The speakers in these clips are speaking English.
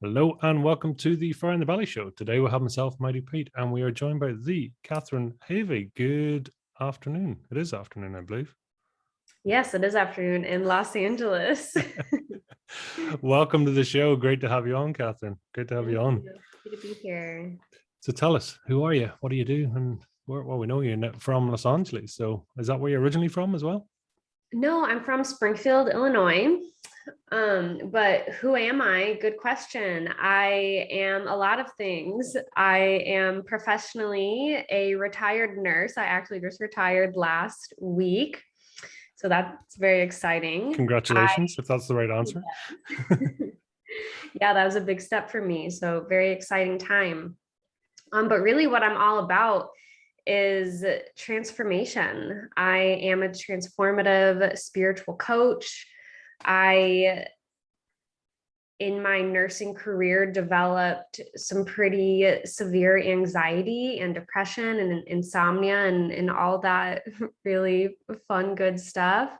Hello and welcome to the Fire in the Valley show. Today we have myself, Mighty Pete, and we are joined by the Katharyn Havey. Good afternoon. It is afternoon, I believe. Yes, it is afternoon in Los Angeles. Welcome to the show. Great to have you on, Katharyn. Great to have you on. Happy to be here. So tell us, who are you? What do you do? And well, we know you're from Los Angeles. So is that where you're originally from as well? No, I'm from Springfield, Illinois. But who am I? Good question. I am a lot of things. I am professionally a retired nurse. I actually just retired last week. So that's very exciting. Congratulations, if that's the right answer. Yeah, that was a big step for me. So very exciting time. But really what I'm all about is transformation. I am a transformative spiritual coach. I, in my nursing career, developed some pretty severe anxiety and depression and insomnia and all that really fun, good stuff.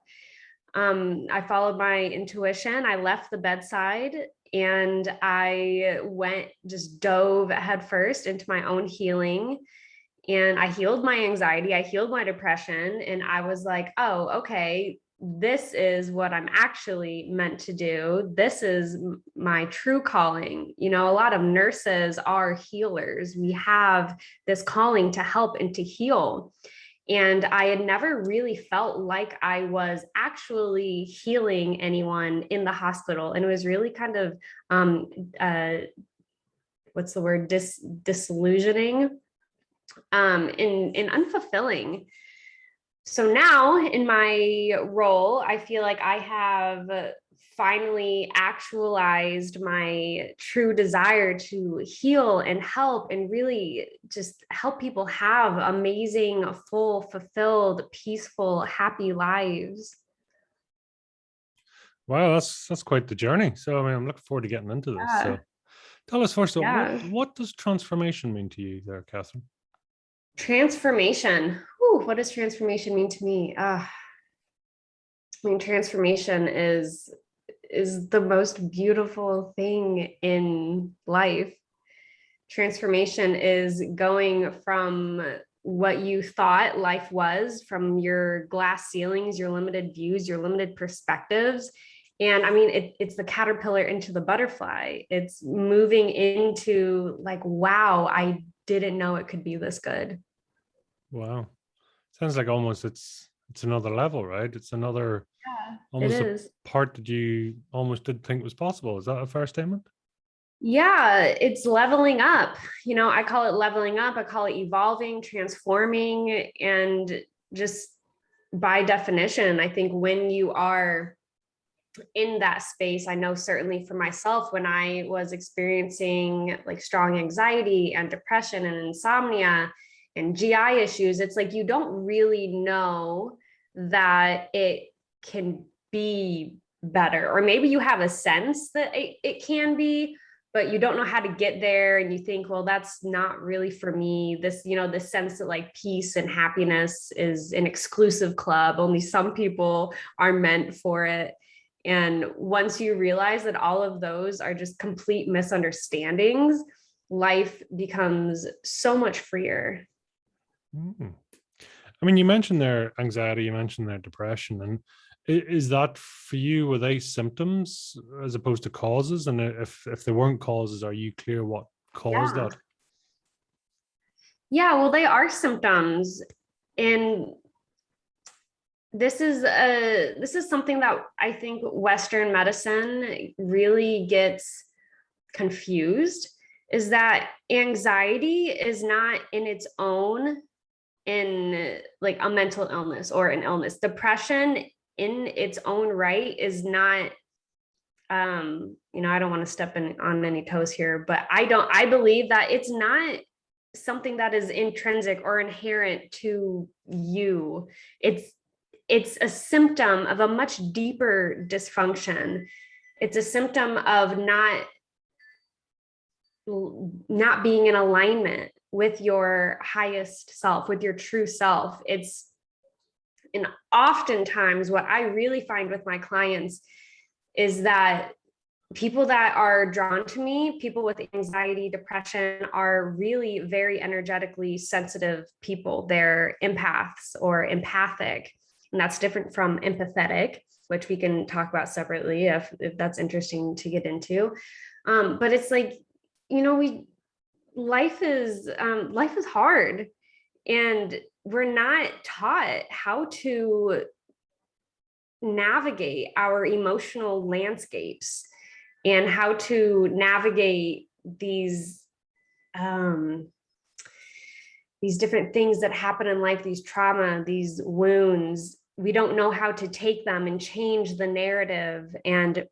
I followed my intuition. I left the bedside and I just dove headfirst into my own healing. And I healed my anxiety, I healed my depression, and I was like, oh, okay, this is what I'm actually meant to do. This is my true calling. You know, a lot of nurses are healers. We have this calling to help and to heal. And I had never really felt like I was actually healing anyone in the hospital. And it was really kind of, what's the word, disillusioning. And unfulfilling. So now in my role, I feel like I have finally actualized my true desire to heal and help and really just help people have amazing, full, fulfilled, peaceful, happy lives. Wow, that's quite the journey. So I mean, I'm looking forward to getting into this. So tell us first of all, what does transformation mean to you there, Katharyn? Transformation. Ooh, what does transformation mean to me? I mean, transformation is the most beautiful thing in life. Transformation is going from what you thought life was, from your glass ceilings, your limited views, your limited perspectives. And I mean, it's the caterpillar into the butterfly. It's moving into like, wow, I didn't know it could be this good. Wow. Sounds like almost it's another level, right? It's another almost a part that you almost didn't think was possible. Is that a fair statement? Yeah, it's leveling up. You know, I call it leveling up. I call it evolving, transforming, and just by definition, I think when you are in that space, I know certainly for myself, when I was experiencing like strong anxiety and depression and insomnia and GI issues, it's like you don't really know that it can be better, or maybe you have a sense that it can be, but you don't know how to get there, and you think, well, that's not really for me. This, you know, the sense that like peace and happiness is an exclusive club, only some people are meant for it. And once you realize that all of those are just complete misunderstandings, life becomes so much freer. I mean, you mentioned their anxiety, you mentioned their depression, and is that for you, were they symptoms as opposed to causes? And if there weren't causes, are you clear what caused that? Yeah, well, they are symptoms. And this is something that I think Western medicine really gets confused, is that anxiety is not in its own in like a mental illness or an illness. Depression in its own right is not, you know, I don't want to step on any toes here, but I believe that it's not something that is intrinsic or inherent to you. It's a symptom of a much deeper dysfunction. It's a symptom of not being in alignment with your highest self, with your true self. And oftentimes what I really find with my clients is that people that are drawn to me, people with anxiety, depression, are really very energetically sensitive people. They're empaths or empathic, and that's different from empathetic, which we can talk about separately if that's interesting to get into. But it's like, life is hard, and we're not taught how to navigate our emotional landscapes and how to navigate these different things that happen in life, these trauma, these wounds. We don't know how to take them and change the narrative and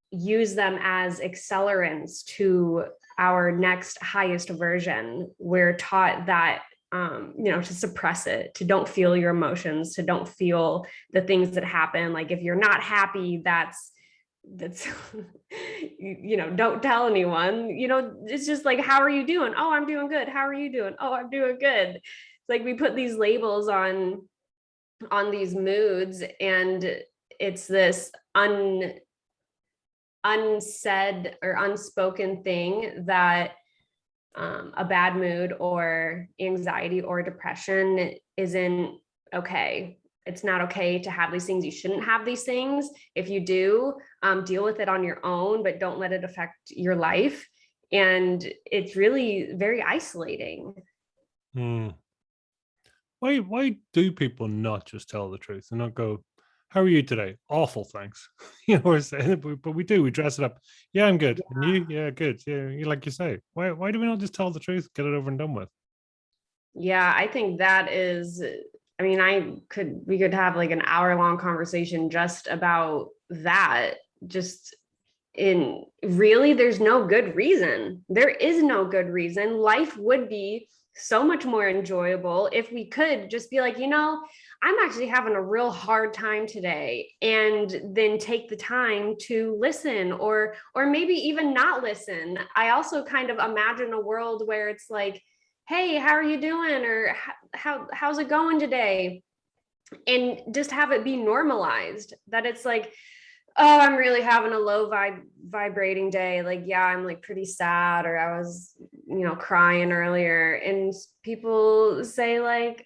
use them as accelerants to our next highest version. We're taught that to suppress it, to don't feel your emotions, to don't feel the things that happen. Like if you're not happy, that's don't tell anyone. It's just like, how are you doing? Oh, I'm doing good. How are you doing? Oh, I'm doing good. It's like we put these labels on these moods, and it's this unsaid or unspoken thing that a bad mood or anxiety or depression isn't okay. It's not okay to have these things. You shouldn't have these things. If you do, deal with it on your own, but don't let it affect your life. And it's really very isolating. Why do people not just tell the truth and not go, how are you today? Awful, thanks. We're saying, but we do. We dress it up. Yeah, I'm good. Yeah. And you? Yeah, good. Yeah, like you say. Why do we not just tell the truth, get it over and done with? Yeah, I think that is. I mean, we could have like an hour-long conversation just about that. Just in really, there's no good reason. There is no good reason. Life would be so much more enjoyable if we could just be like, I'm actually having a real hard time today, and then take the time to listen, or maybe even not listen. I also kind of imagine a world where it's like, hey, how are you doing? Or how's it going today? And just have it be normalized, that it's like, oh, I'm really having a low vibrating day. Like, yeah, I'm like pretty sad, or I was, crying earlier. And people say like,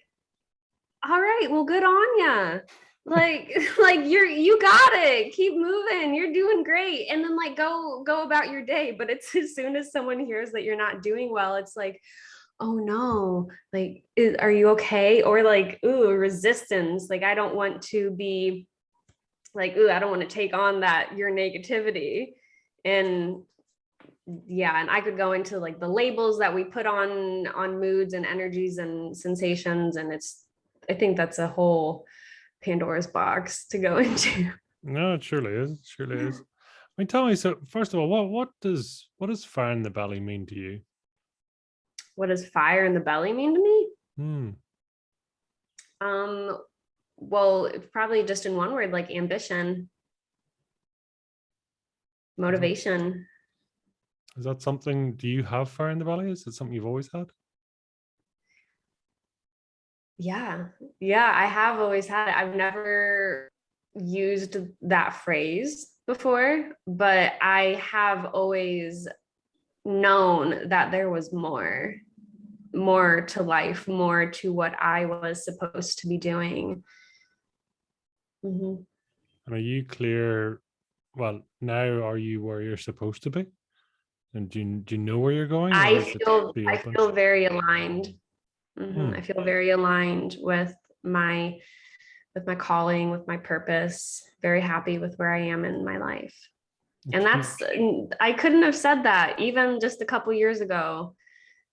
all right, well, good on ya. Like you got it. Keep moving. You're doing great. And then like go about your day. But it's as soon as someone hears that you're not doing well, it's like, oh no, like, are you okay? Or like, ooh, resistance. Like, I don't want to be like, ooh, I don't want to take on your negativity. And yeah, and I could go into like the labels that we put on moods and energies and sensations. And I think that's a whole Pandora's box to go into. No, it surely is. It surely is. I mean, tell me, so first of all, what does fire in the belly mean to you? What does fire in the belly mean to me? Well, it's probably just in one word, like ambition, motivation. Is that something, do you have fire in the belly? Is it something you've always had? Yeah, I have always had it. I've never used that phrase before, but I have always known that there was more to life, more to what I was supposed to be doing. Mm-hmm. And are you clear? Well, now are you where you're supposed to be? And do you know where you're going? I feel very aligned. Mm-hmm. I feel very aligned with my calling, with my purpose. Very happy with where I am in my life. And I couldn't have said that even just a couple years ago.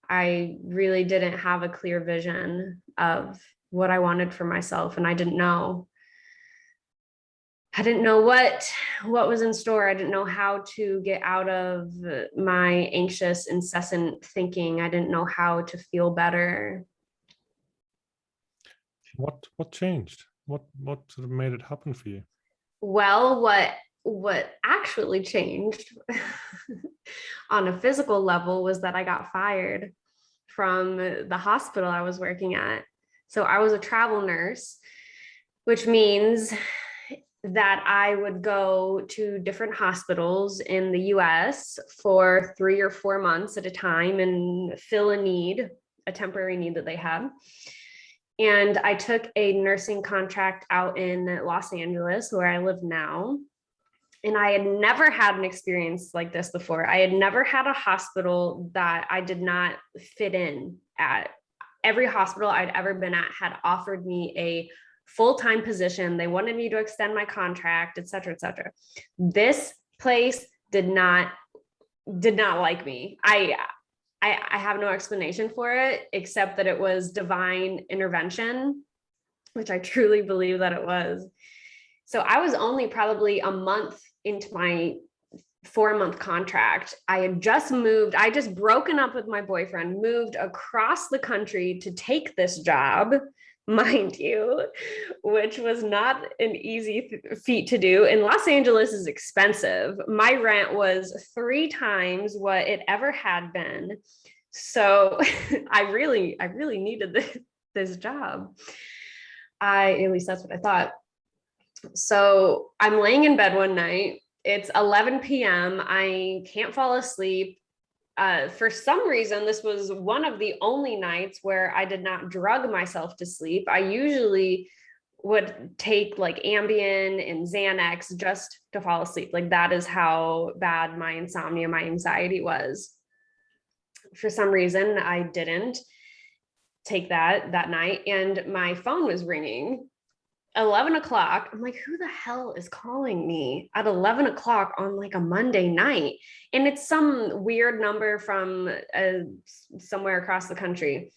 I really didn't have a clear vision of what I wanted for myself, and I didn't know what was in store. I didn't know how to get out of my anxious, incessant thinking. I didn't know how to feel better. What changed? What sort of made it happen for you? Well, what actually changed on a physical level was that I got fired from the hospital I was working at. So I was a travel nurse, which means that I would go to different hospitals in the US for 3 or 4 months at a time and fill a temporary need that they had. And I took a nursing contract out in Los Angeles, where I live now. And I had never had an experience like this before. I had never had a hospital that I did not fit in at. Every hospital I'd ever been at had offered me a full-time position. They wanted me to extend my contract, et cetera, et cetera. This place did not like me. I have no explanation for it, except that it was divine intervention, which I truly believe that it was. So I was only probably a month into my 4-month contract. I had just moved. I just broken up with my boyfriend, moved across the country to take this job, mind you, which was not an easy feat to do. And Los Angeles is expensive. My rent was 3 times what it ever had been. So I really needed this job. At least that's what I thought. So I'm laying in bed one night. It's 11 p.m. I can't fall asleep. For some reason, this was one of the only nights where I did not drug myself to sleep. I usually would take like Ambien and Xanax just to fall asleep. Like that is how bad my insomnia, my anxiety was. For some reason, I didn't take that night, and my phone was ringing. 11 o'clock. I'm like, who the hell is calling me at 11 o'clock on like a Monday night? And it's some weird number from somewhere across the country.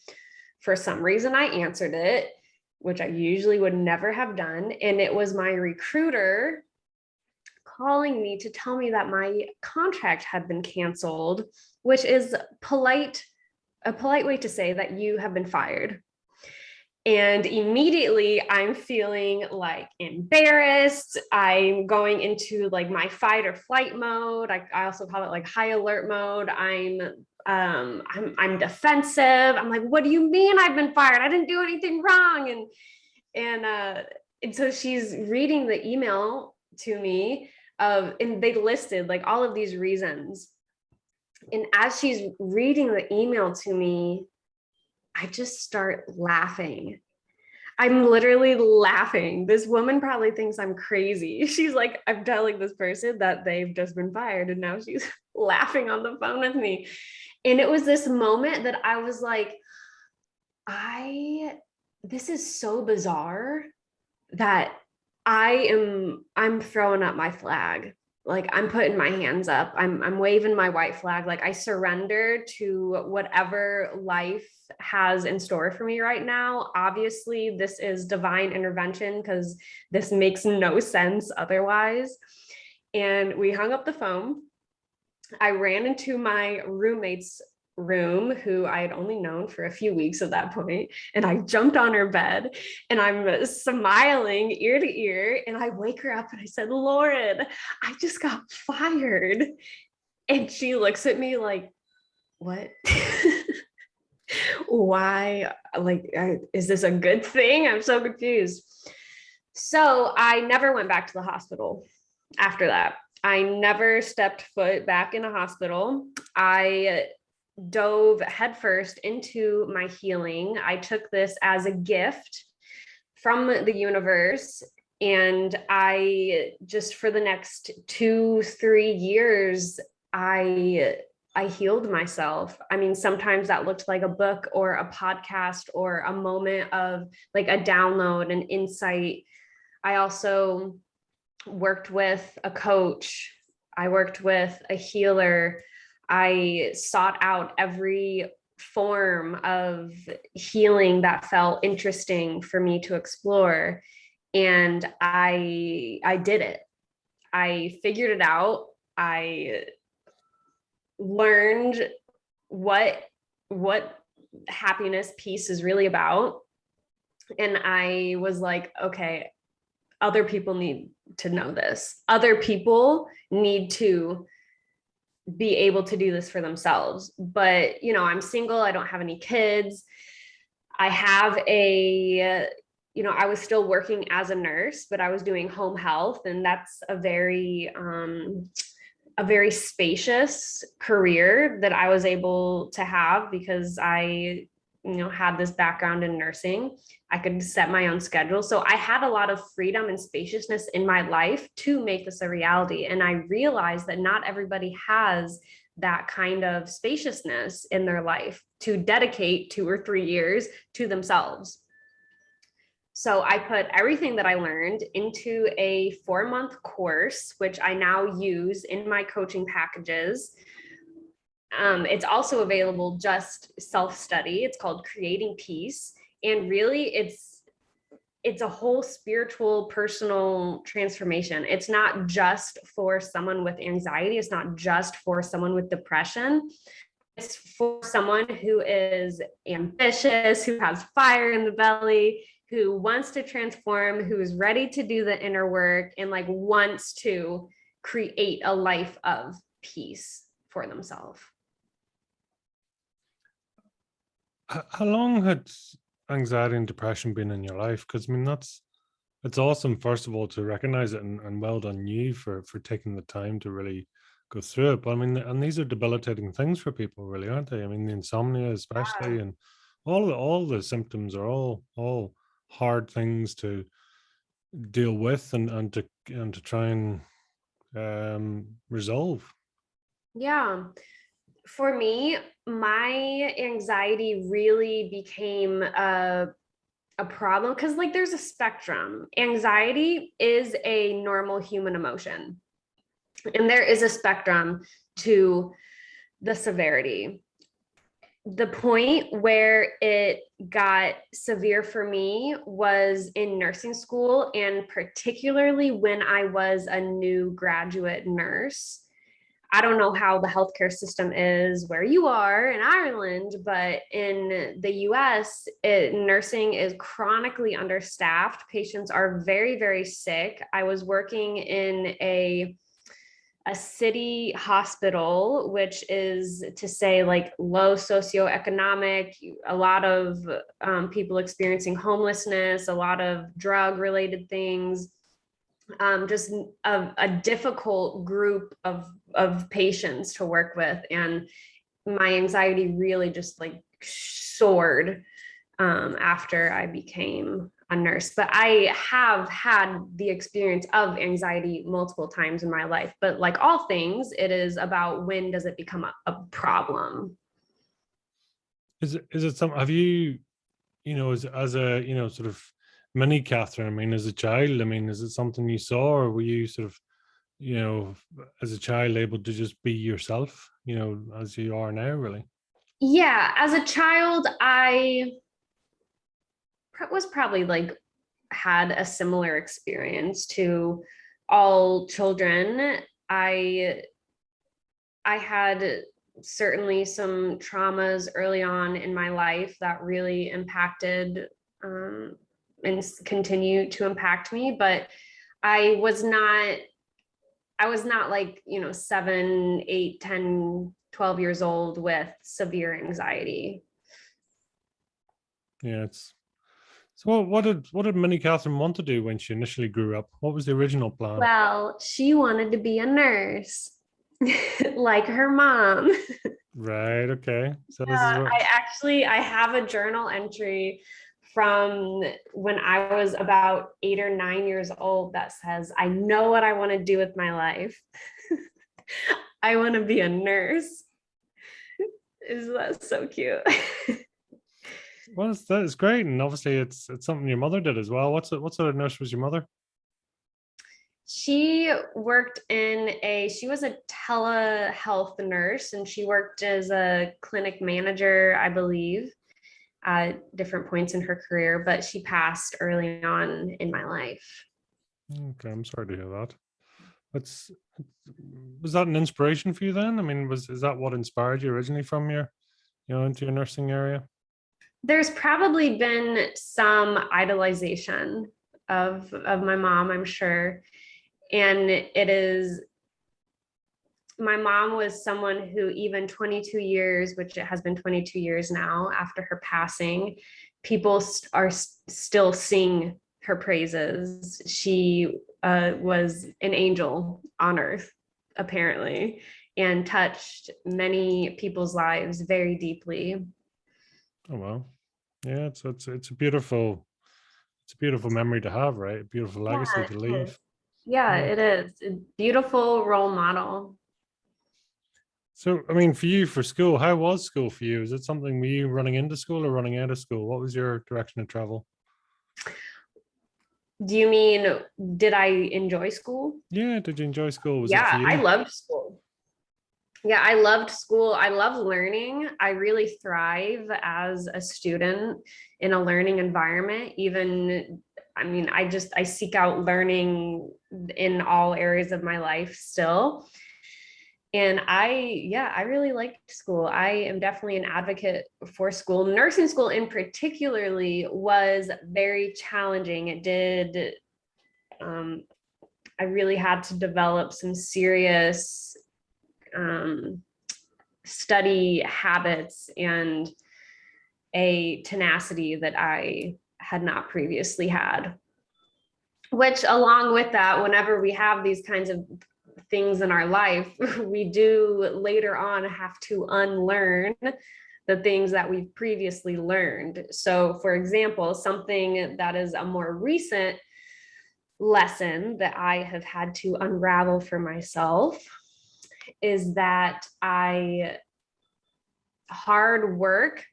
For some reason, I answered it, which I usually would never have done. And it was my recruiter calling me to tell me that my contract had been canceled, which is a polite way to say that you have been fired. And immediately I'm feeling like embarrassed. I'm going into like my fight or flight mode. I also call it like high alert mode. I'm defensive. I'm like, what do you mean I've been fired? I didn't do anything wrong. And so she's reading the email to me and they listed like all of these reasons. And as she's reading the email to me, I just start laughing. I'm literally laughing. This woman probably thinks I'm crazy. She's like, I'm telling this person that they've just been fired, and now she's laughing on the phone with me. And it was this moment that I was like, this is so bizarre that I'm throwing up my flag. Like I'm putting my hands up. I'm waving my white flag. Like I surrender to whatever life has in store for me right now. Obviously, this is divine intervention because this makes no sense otherwise. And we hung up the phone. I ran into my roommate's room, who I had only known for a few weeks at that point, and I jumped on her bed and I'm smiling ear to ear, and I wake her up and I said, Lauren, I just got fired. And she looks at me like, what? Why? Like, is this a good thing? I'm so confused. So I never went back to the hospital after that. I never stepped foot back in a hospital. I dove headfirst into my healing. I took this as a gift from the universe. And I just, for the next 2-3 years, I healed myself. I mean, sometimes that looked like a book or a podcast or a moment of like a download, an insight. I also worked with a coach. I worked with a healer. I sought out every form of healing that felt interesting for me to explore. And I did it. I figured it out. I learned what happiness, peace is really about. And I was like, okay, other people need to know this. Other people need to be able to do this for themselves. But, you know, I'm single. I don't have any kids. I have a I was still working as a nurse, but I was doing home health, and that's a very spacious career that I was able to have because I, had this background in nursing. I could set my own schedule. So I had a lot of freedom and spaciousness in my life to make this a reality. And I realized that not everybody has that kind of spaciousness in their life to dedicate 2 or 3 years to themselves. So I put everything that I learned into a 4-month course, which I now use in my coaching packages. It's also available just self-study. It's called Creating Peace. And really it's a whole spiritual, personal transformation. It's not just for someone with anxiety. It's not just for someone with depression. It's for someone who is ambitious, who has fire in the belly, who wants to transform, who is ready to do the inner work, and like wants to create a life of peace for themselves. How long had anxiety and depression been in your life? Because I mean, it's awesome, first of all, to recognize it, and well done you for taking the time to really go through it. But I mean, and these are debilitating things for people, really, aren't they? I mean, the insomnia especially, and all the symptoms are all hard things to deal with and to try and resolve. Yeah. For me, my anxiety really became a problem because like there's a spectrum. Anxiety is a normal human emotion, and there is a spectrum to the severity. The point where it got severe for me was in nursing school, and particularly when I was a new graduate nurse. I don't know how the healthcare system is where you are in Ireland, but in the US, nursing is chronically understaffed. Patients are very, very sick. I was working in a city hospital, which is to say like low socioeconomic, a lot of people experiencing homelessness, a lot of drug related things, just a difficult group of patients to work with. And my anxiety really just like soared after I became a nurse. But I have had the experience of anxiety multiple times in my life. But like all things, it is about when does it become a problem. Is it something, have you, as a, sort of mini Katharyn, I mean, as a child, I mean, is it something you saw, or were you sort of, as a child able to just be yourself, as you are now, really? Yeah, as a child, I was probably like had a similar experience to all children. I had certainly some traumas early on in my life that really impacted and continue to impact me, but I was not like 7, 8, 10, 12 years old with severe anxiety. Yeah, it's so. What did Mini Katharyn want to do when she initially grew up? What was the original plan? Well, she wanted to be a nurse like her mom. Right. Okay. So this is Yeah, what. I have a journal entry from when I was about 8 or 9 years old that says, I know what I want to do with my life. I want to be a nurse. Is that so cute? Well, that is great, and obviously it's something your mother did as well. What sort of nurse was your mother? She was a telehealth nurse, and she worked as a clinic manager, I believe, at different points in her career, but she passed early on in my life. Okay, I'm sorry to hear that. That's Was that an inspiration for you then? I mean, is that what inspired you originally from your, into your nursing area? There's probably been some idolization of my mom, I'm sure. And my mom was someone who even 22 years, which it has been 22 years now after her passing, people still sing her praises. She was an angel on earth, apparently, and touched many people's lives very deeply. Oh well, yeah, it's a beautiful memory to have, right? A beautiful legacy Yeah, to it is. leave. Yeah, Yeah. it is a beautiful role model. So, I mean, for you, for school, how was school for you? Is it something, were you running into school or running out of school? What was your direction of travel? Do you mean, did I enjoy school? Yeah, did you enjoy school? Was it for Yeah, I you? loved school. Yeah, I loved school. I love learning. I really thrive as a student in a learning environment. Even, I mean, I seek out learning in all areas of my life still. And I really liked school. I am definitely an advocate for school. Nursing school in particularly was very challenging. It did, um, I really had to develop some serious um, study habits and a tenacity that I had not previously had. Which, along with that, whenever we have these kinds of things in our life, we do later on have to unlearn the things that we've previously learned. So, for example, something that is a more recent lesson that I have had to unravel for myself is that hard work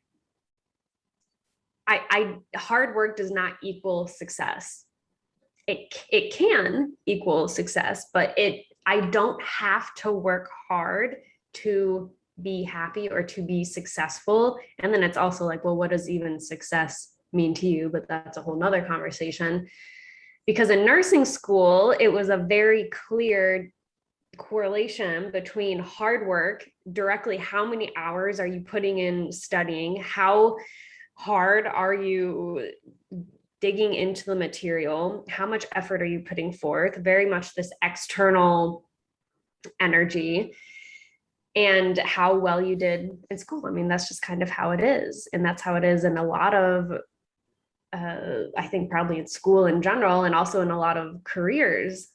hard work does not equal success. It can equal success, but I don't have to work hard to be happy or to be successful. And then it's also like, well, what does even success mean to you? But that's a whole nother conversation. Because in nursing school, it was a very clear correlation between hard work, directly how many hours are you putting in studying, how hard are you digging into the material, how much effort are you putting forth, very much this external energy, and how well you did in school. I mean, that's just kind of how it is. And that's how it is in a lot of, I think probably in school in general, and also in a lot of careers.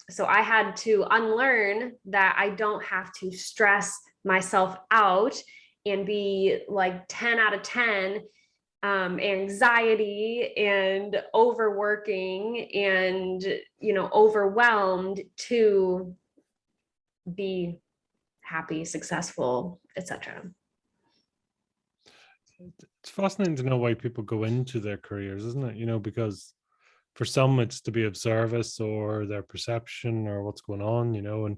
So I had to unlearn that I don't have to stress myself out and be like 10 out of 10 anxiety and overworking and overwhelmed to be happy, successful, etc. It's fascinating to know why people go into their careers, isn't it? Because for some it's to be of service or their perception or what's going on, and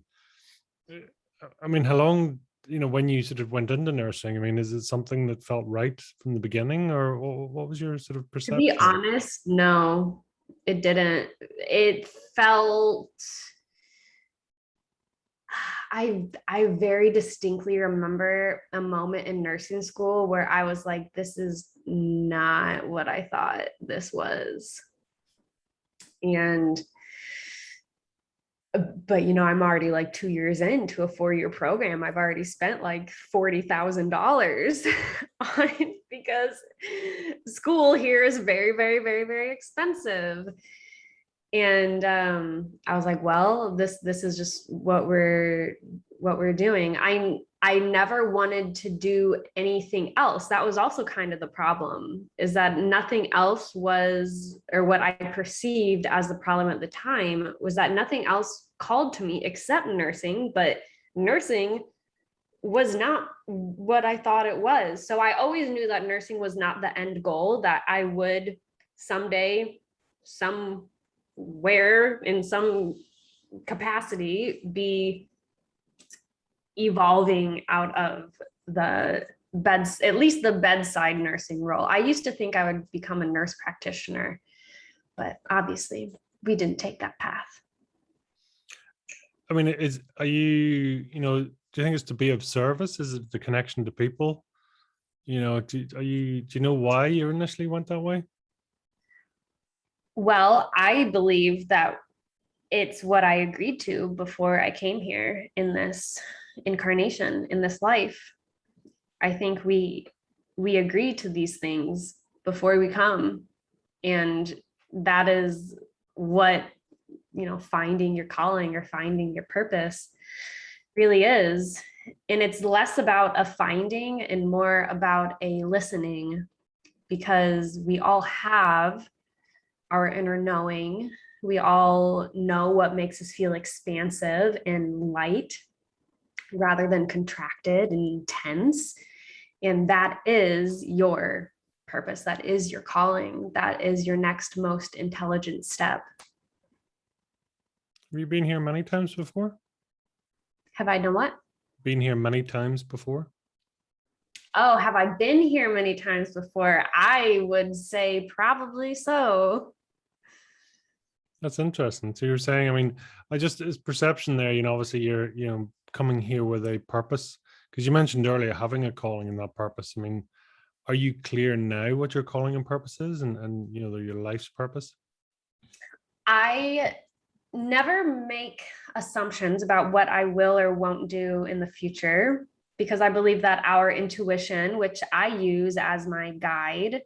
I mean, how long, when you sort of went into nursing, I mean, is it something that felt right from the beginning, or what was your sort of To be perception? honest, no, it didn't. It felt, I very distinctly remember a moment in nursing school where I was like, this is not what I thought this was. And but I'm already like 2 years into a 4-year program. I've already spent like $40,000 on it because school here is very, very, very, very expensive. And I was like, well, this is just what we're doing. I never wanted to do anything else. That was also kind of the problem, is that nothing else was, or what I perceived as the problem at the time was that nothing else called to me except nursing, but nursing was not what I thought it was. So I always knew that nursing was not the end goal, that I would someday, somewhere in some capacity, be evolving out of the beds, at least the bedside nursing role. I used to think I would become a nurse practitioner, but obviously we didn't take that path. I mean, are you, do you think it's to be of service? Is it the connection to people? Do you know why you initially went that way? Well, I believe that it's what I agreed to before I came here in this incarnation, in this life. I think we agree to these things before we come. And that is what, finding your calling or finding your purpose really is. And it's less about a finding and more about a listening, because we all have our inner knowing. We all know what makes us feel expansive and light rather than contracted and intense. And that is your purpose. That is your calling. That is your next most intelligent step. Have you been here many times before? Have I done what? Been here many times before? Oh, have I been here many times before? I would say probably so. That's interesting. So you're saying, I mean, it's perception there, obviously you're, coming here with a purpose, because you mentioned earlier having a calling and that purpose. I mean, are you clear now what your calling and purpose is and your life's purpose? I never make assumptions about what I will or won't do in the future, because I believe that our intuition, which I use as my guide,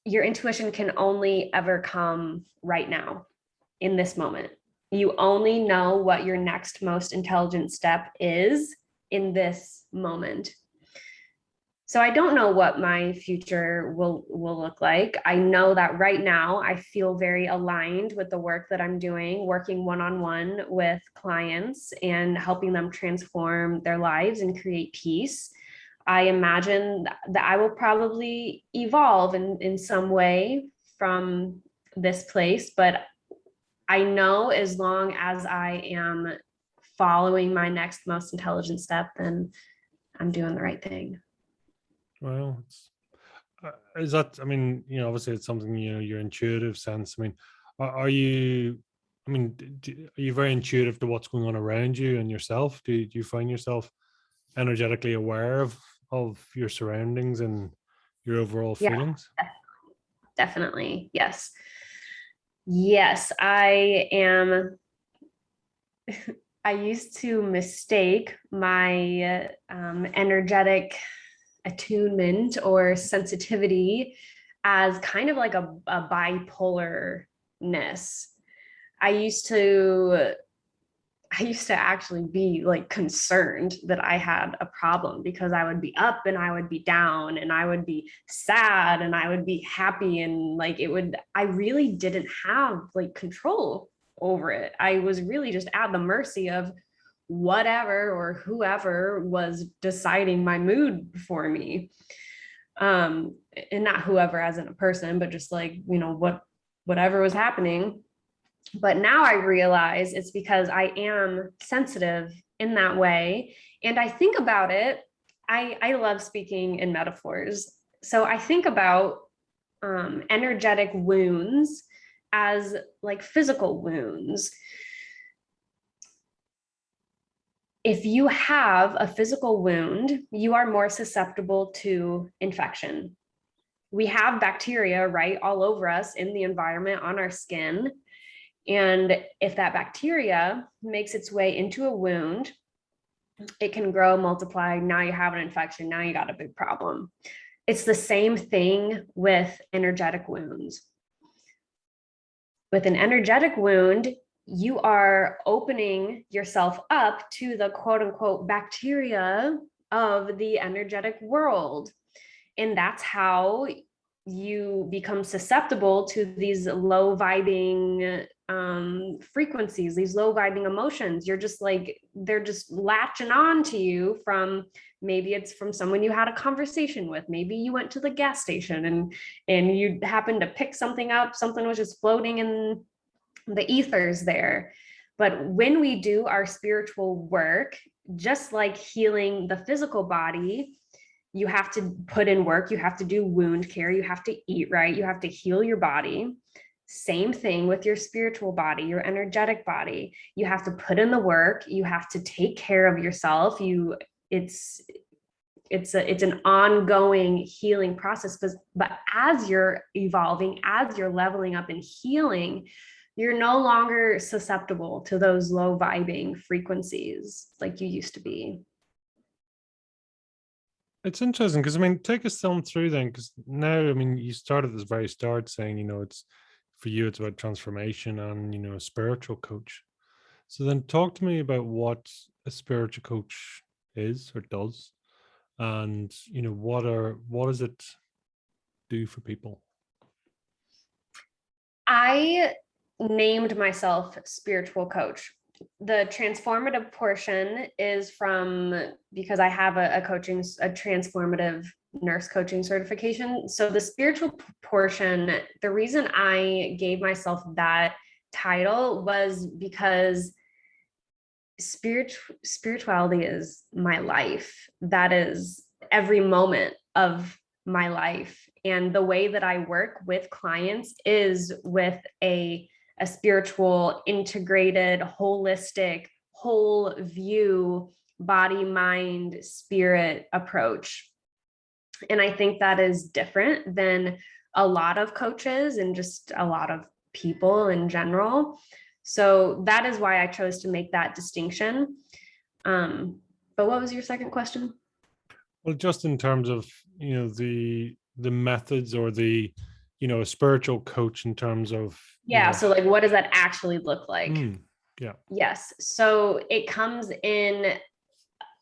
your intuition can only ever come right now in this moment. You only know what your next most intelligent step is in this moment. So I don't know what my future will look like. I know that right now I feel very aligned with the work that I'm doing, working one-on-one with clients and helping them transform their lives and create peace. I imagine that I will probably evolve in some way from this place, but I know as long as I am following my next most intelligent step, then I'm doing the right thing. Well, is that, I mean, obviously it's something, your intuitive sense. I mean, are you, I mean, are you very intuitive to what's going on around you and yourself? Do you find yourself energetically aware of your surroundings and your overall Yeah, feelings? definitely. Yes. Yes, I am. I used to mistake my energetic attunement or sensitivity as kind of like a bipolarness. I used to actually be like concerned that I had a problem, because I would be up and I would be down and I would be sad and I would be happy, and like I really didn't have like control over it. I was really just at the mercy of whatever or whoever was deciding my mood for me. And not whoever as in a person, but just like, whatever was happening. But now I realize it's because I am sensitive in that way. And I think about it. I love speaking in metaphors. So I think about energetic wounds as like physical wounds. If you have a physical wound, you are more susceptible to infection. We have bacteria, right, all over us in the environment, on our skin. And if that bacteria makes its way into a wound, it can grow, multiply. Now you have an infection. Now you got a big problem. It's the same thing with energetic wounds. With an energetic wound, you are opening yourself up to the quote unquote bacteria of the energetic world. And that's how you become susceptible to these low vibing frequencies, these low vibing emotions. You're just like, they're just latching on to you from, maybe it's from someone you had a conversation with. Maybe you went to the gas station and you happened to pick something up. Something was just floating in the ethers there. But when we do our spiritual work, just like healing the physical body, you have to put in work, you have to do wound care, you have to eat right, you have to heal your body. Same thing with your spiritual body, your energetic body. You have to put in the work, you have to take care of yourself. It's an ongoing healing process. But as you're evolving, as you're leveling up and healing, you're no longer susceptible to those low vibing frequencies like you used to be. It's interesting because I mean, take us on through then, because now I mean, you started at the very start saying, it's for you, it's about transformation and a spiritual coach. So then, talk to me about what a spiritual coach is or does, and what does it do for people? I named myself spiritual coach. The transformative portion is from because I have a transformative nurse coaching certification. So the spiritual portion, the reason I gave myself that title was because spirituality is my life. That is every moment of my life. And the way that I work with clients is with a spiritual, integrated, holistic, whole view, body, mind, spirit approach. And I think that is different than a lot of coaches and just a lot of people in general. So that is why I chose to make that distinction. But what was your second question? Well, just in terms of the methods or a spiritual coach in terms of Yeah. So like, what does that actually look like? Yeah. Yes. So it comes in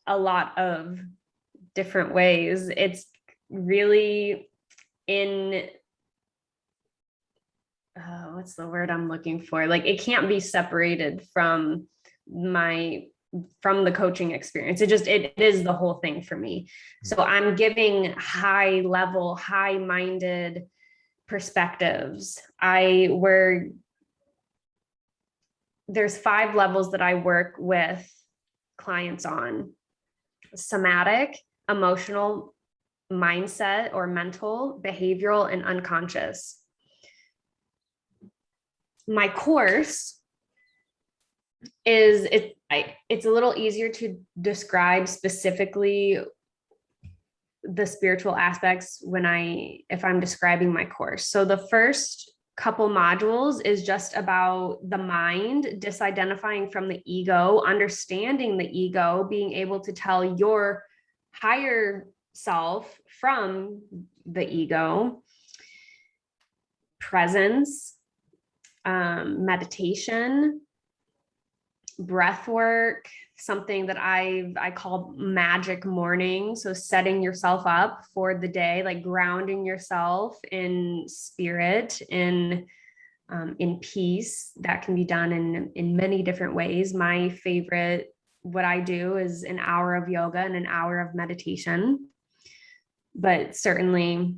a lot of different ways. It's really in what's the word I'm looking for? Like, it can't be separated from the coaching experience. It is the whole thing for me. So I'm giving high level, high minded perspectives. There's 5 levels that I work with clients on: somatic, emotional, mindset or mental, behavioral, and unconscious. My course it's a little easier to describe specifically the spiritual aspects if I'm describing my course. So the first couple modules is just about the mind, disidentifying from the ego, understanding the ego, being able to tell your higher self from the ego, presence, meditation, breath work, something that I call magic morning. So setting yourself up for the day, like grounding yourself in spirit, in peace. That can be done in many different ways. My favorite, what I do, is an hour of yoga and an hour of meditation. But certainly,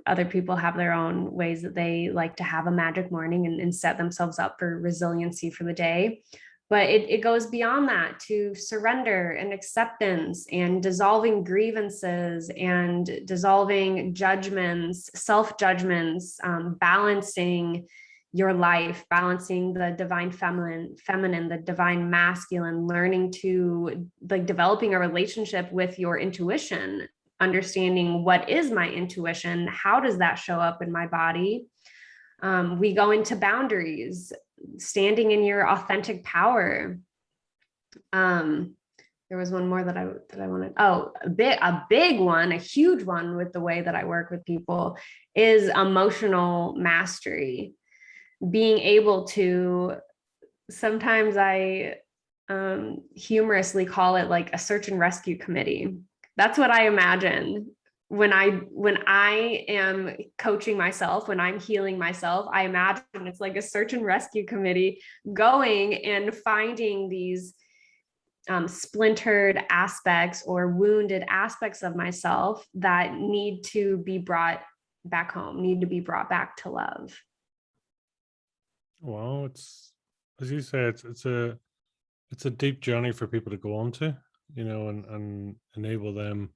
other people have their own ways that they like to have a magic morning and set themselves up for resiliency for the day. But it goes beyond that to surrender and acceptance and dissolving grievances and dissolving judgments, self-judgments, balancing your life, balancing the divine feminine, the divine masculine, learning to developing a relationship with your intuition, understanding what is my intuition, how does that show up in my body. We go into boundaries, standing in your authentic power. There was one more that I wanted. Oh, a big one, a huge one with the way that I work with people is emotional mastery. Being able to, sometimes I humorously call it like a search and rescue committee. That's what I imagine when I am coaching myself, when I'm healing myself. I imagine it's like a search and rescue committee going and finding these splintered aspects or wounded aspects of myself that need to be brought back home, need to be brought back to love. Well, it's, as you say, it's a deep journey for people to go on to, and enable them.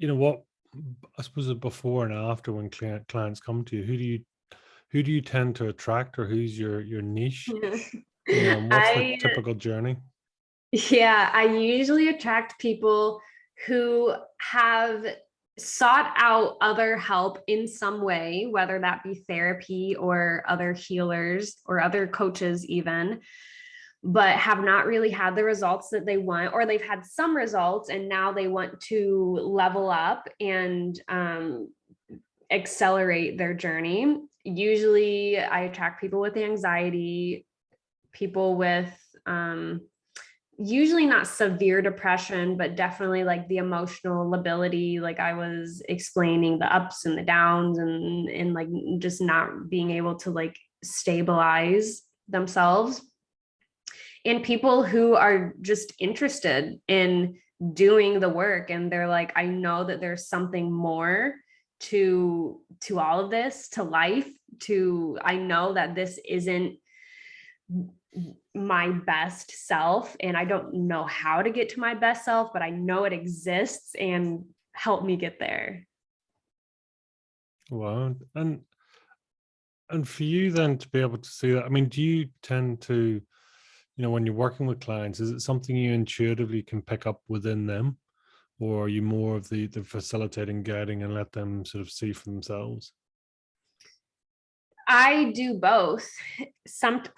What, I suppose, before and after, when clients come to you, who do you tend to attract, or who's your niche? What's the typical journey? Yeah, I usually attract people who have sought out other help in some way, whether that be therapy or other healers or other coaches even, but have not really had the results that they want, or they've had some results and now they want to level up and accelerate their journey. Usually I attract people with anxiety, people with usually not severe depression, but definitely like the emotional lability, like I was explaining, the ups and the downs, and like just not being able to like stabilize themselves. And people who are just interested in doing the work, and they're like, I know that there's something more to all of this, to life, to, I know that this isn't my best self and I don't know how to get to my best self, but I know it exists, and help me get there. Wow. And for you then to be able to see that, I mean, do you tend to, when you're working with clients, is it something you intuitively can pick up within them, or are you more of the facilitating, guiding, and let them sort of see for themselves? I do both.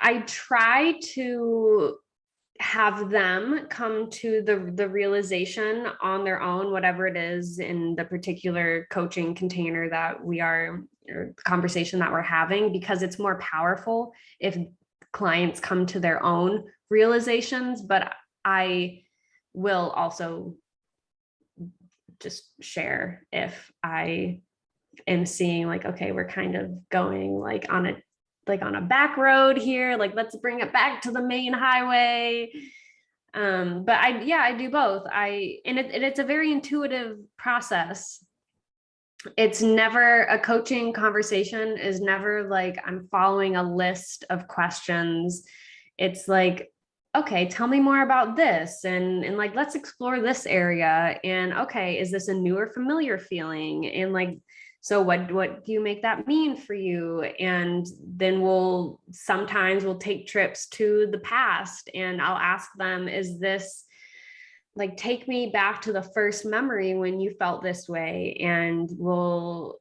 I try to have them come to the realization on their own, whatever it is in the particular coaching container that we are, or conversation that we're having, because it's more powerful if clients come to their own realizations. But I will also just share if I am seeing like, okay, we're kind of going like on a back road here, like let's bring it back to the main highway. But I do both. It's a very intuitive process. It's never, a coaching conversation is never like I'm following a list of questions. It's like, okay, tell me more about this, and like let's explore this area, and okay, is this a new or familiar feeling, and like, so what do you make that mean for you? And then sometimes we'll take trips to the past, and I'll ask them, is this like, take me back to the first memory when you felt this way, and we'll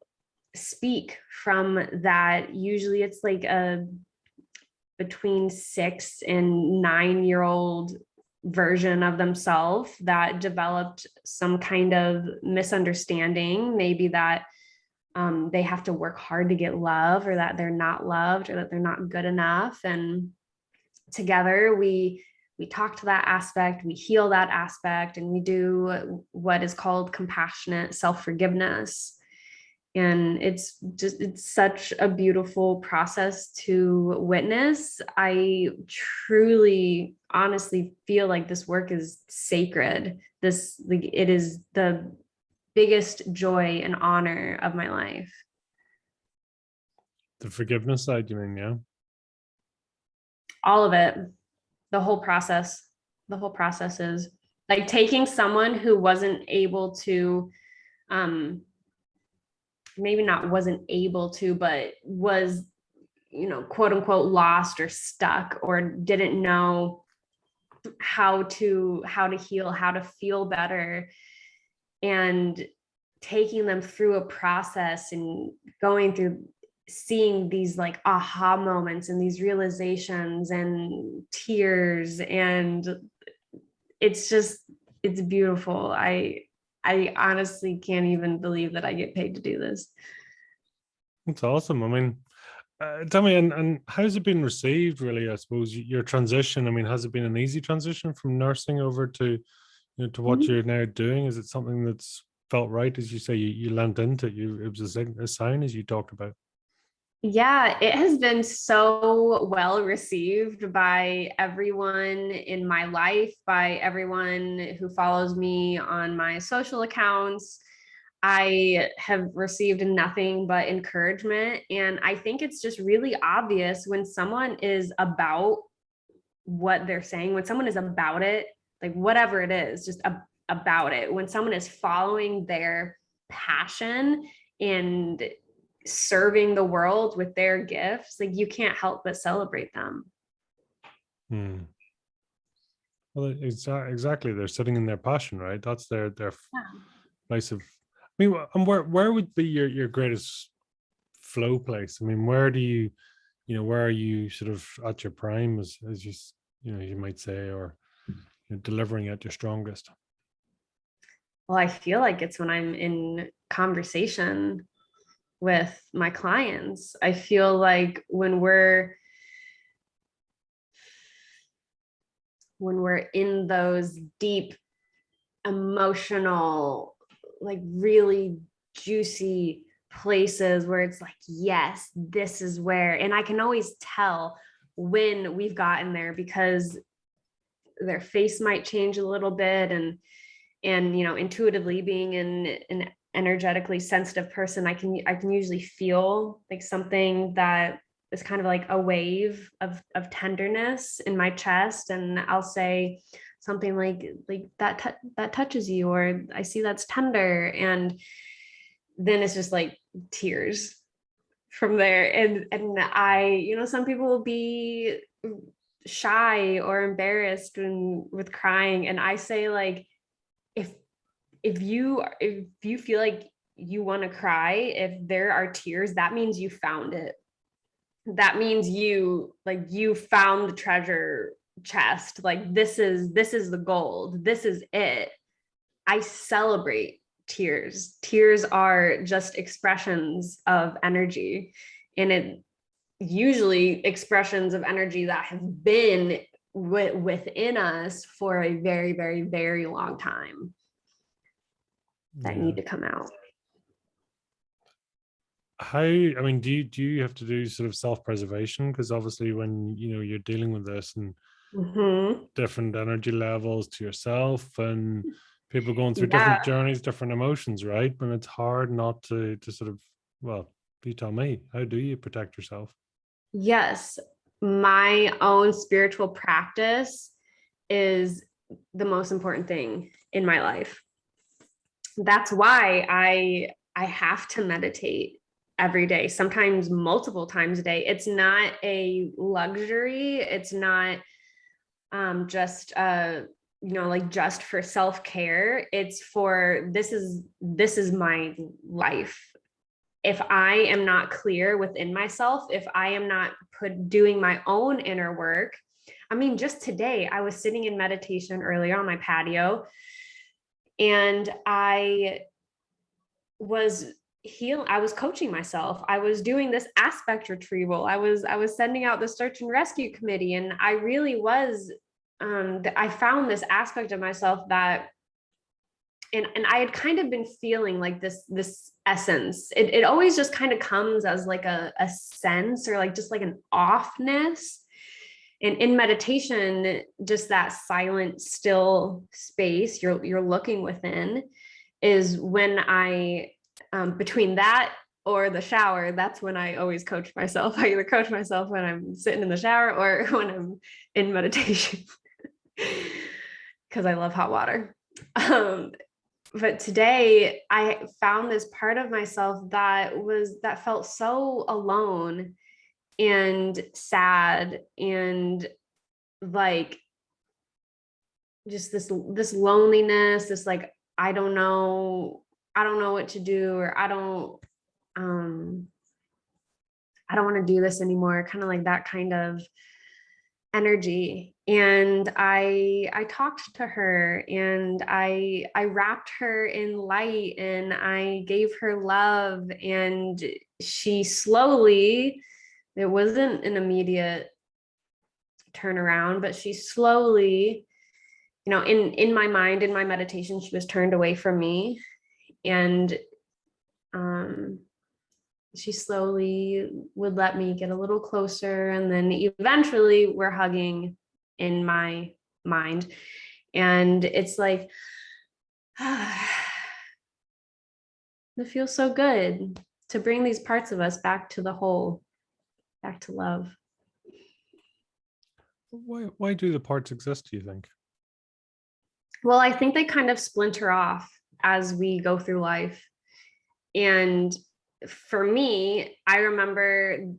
speak from that. Usually it's like a between 6 and 9-year-old version of themselves that developed some kind of misunderstanding, maybe that they have to work hard to get love, or that they're not loved, or that they're not good enough. And together we talk to that aspect, we heal that aspect, and we do what is called compassionate self-forgiveness. And it's such a beautiful process to witness. I truly, honestly feel like this work is sacred. It is the biggest joy and honor of my life. The forgiveness side, you mean? Yeah. All of it, the whole process. The whole process is like taking someone who wasn't able to, maybe not wasn't able to, but was, quote unquote, lost or stuck, or didn't know how to heal, how to feel better, and taking them through a process and going through, seeing these like aha moments and these realizations and tears, and it's beautiful. I honestly can't even believe that I get paid to do this. That's awesome. I mean, tell me, and how's it been received, really? I suppose your transition. I mean, has it been an easy transition from nursing over to, to what you're now doing? Is it something that's felt right, as you say, you lent into it? It was a sign, as you talked about. Yeah, it has been so well received by everyone in my life, by everyone who follows me on my social accounts. I have received nothing but encouragement. And I think it's just really obvious when someone is about what they're saying, when someone is about it, like whatever it is, just about it, when someone is following their passion and serving the world with their gifts, like you can't help but celebrate them. Well, exactly. They're sitting in their passion, right? That's their Yeah. place of. I mean, and where would be your greatest flow place? I mean, where do you, where are you sort of at your prime, as you might say, or delivering at your strongest? Well, I feel like it's when I'm in conversation with my clients. I feel like when we're in those deep emotional, like really juicy places where it's like, yes, this is where, and I can always tell when we've gotten there because their face might change a little bit, and intuitively, being an energetically sensitive person, I can usually feel like something that is kind of like a wave of tenderness in my chest, and I'll say something like that touches you, or I see that's tender, and then it's just like tears from there. And I, some people will be shy or embarrassed with crying, and I say, like, if you feel like you want to cry, if there are tears, that means you found it. That means you found the treasure chest. Like, this is the gold. This is it. I celebrate tears. Tears are just expressions of energy, and it usually expressions of energy that have been within us for a very, very, very long time that need to come out. How, I mean, do you have to do sort of self-preservation? Because obviously when you're dealing with this and different energy levels to yourself, and people going through different journeys, different emotions, right? And it's hard not to sort of, well, you tell me, how do you protect yourself? Yes, my own spiritual practice is the most important thing in my life. That's why I have to meditate every day, sometimes multiple times a day. It's not a luxury. It's not just like just for self-care. It's for, this is my life. If I am not clear within myself, if I am not doing my own inner work, I mean, just today I was sitting in meditation earlier on my patio, and I was coaching myself. I was doing this aspect retrieval. I was sending out the search and rescue committee, and I really was I found this aspect of myself that, and I had kind of been feeling like this essence. It always just kind of comes as like a sense, or like just like an offness. And in meditation, just that silent, still space, you're looking within, is when I, between that or the shower, that's when I always coach myself. I either coach myself when I'm sitting in the shower or when I'm in meditation, because I love hot water. But today I found this part of myself that felt so alone and sad, and like just this loneliness, this like, I don't know what to do, or I don't want to do this anymore, kind of like that kind of energy. And I talked to her, and I wrapped her in light, and I gave her love, and she slowly, it wasn't an immediate turnaround, but she slowly, in my mind, in my meditation, she was turned away from me, and she slowly would let me get a little closer, and then eventually we're hugging in my mind. And it's like, it feels so good to bring these parts of us back to the whole, back to love. Why do the parts exist, do you think? Well, I think they kind of splinter off as we go through life. And for me, I remember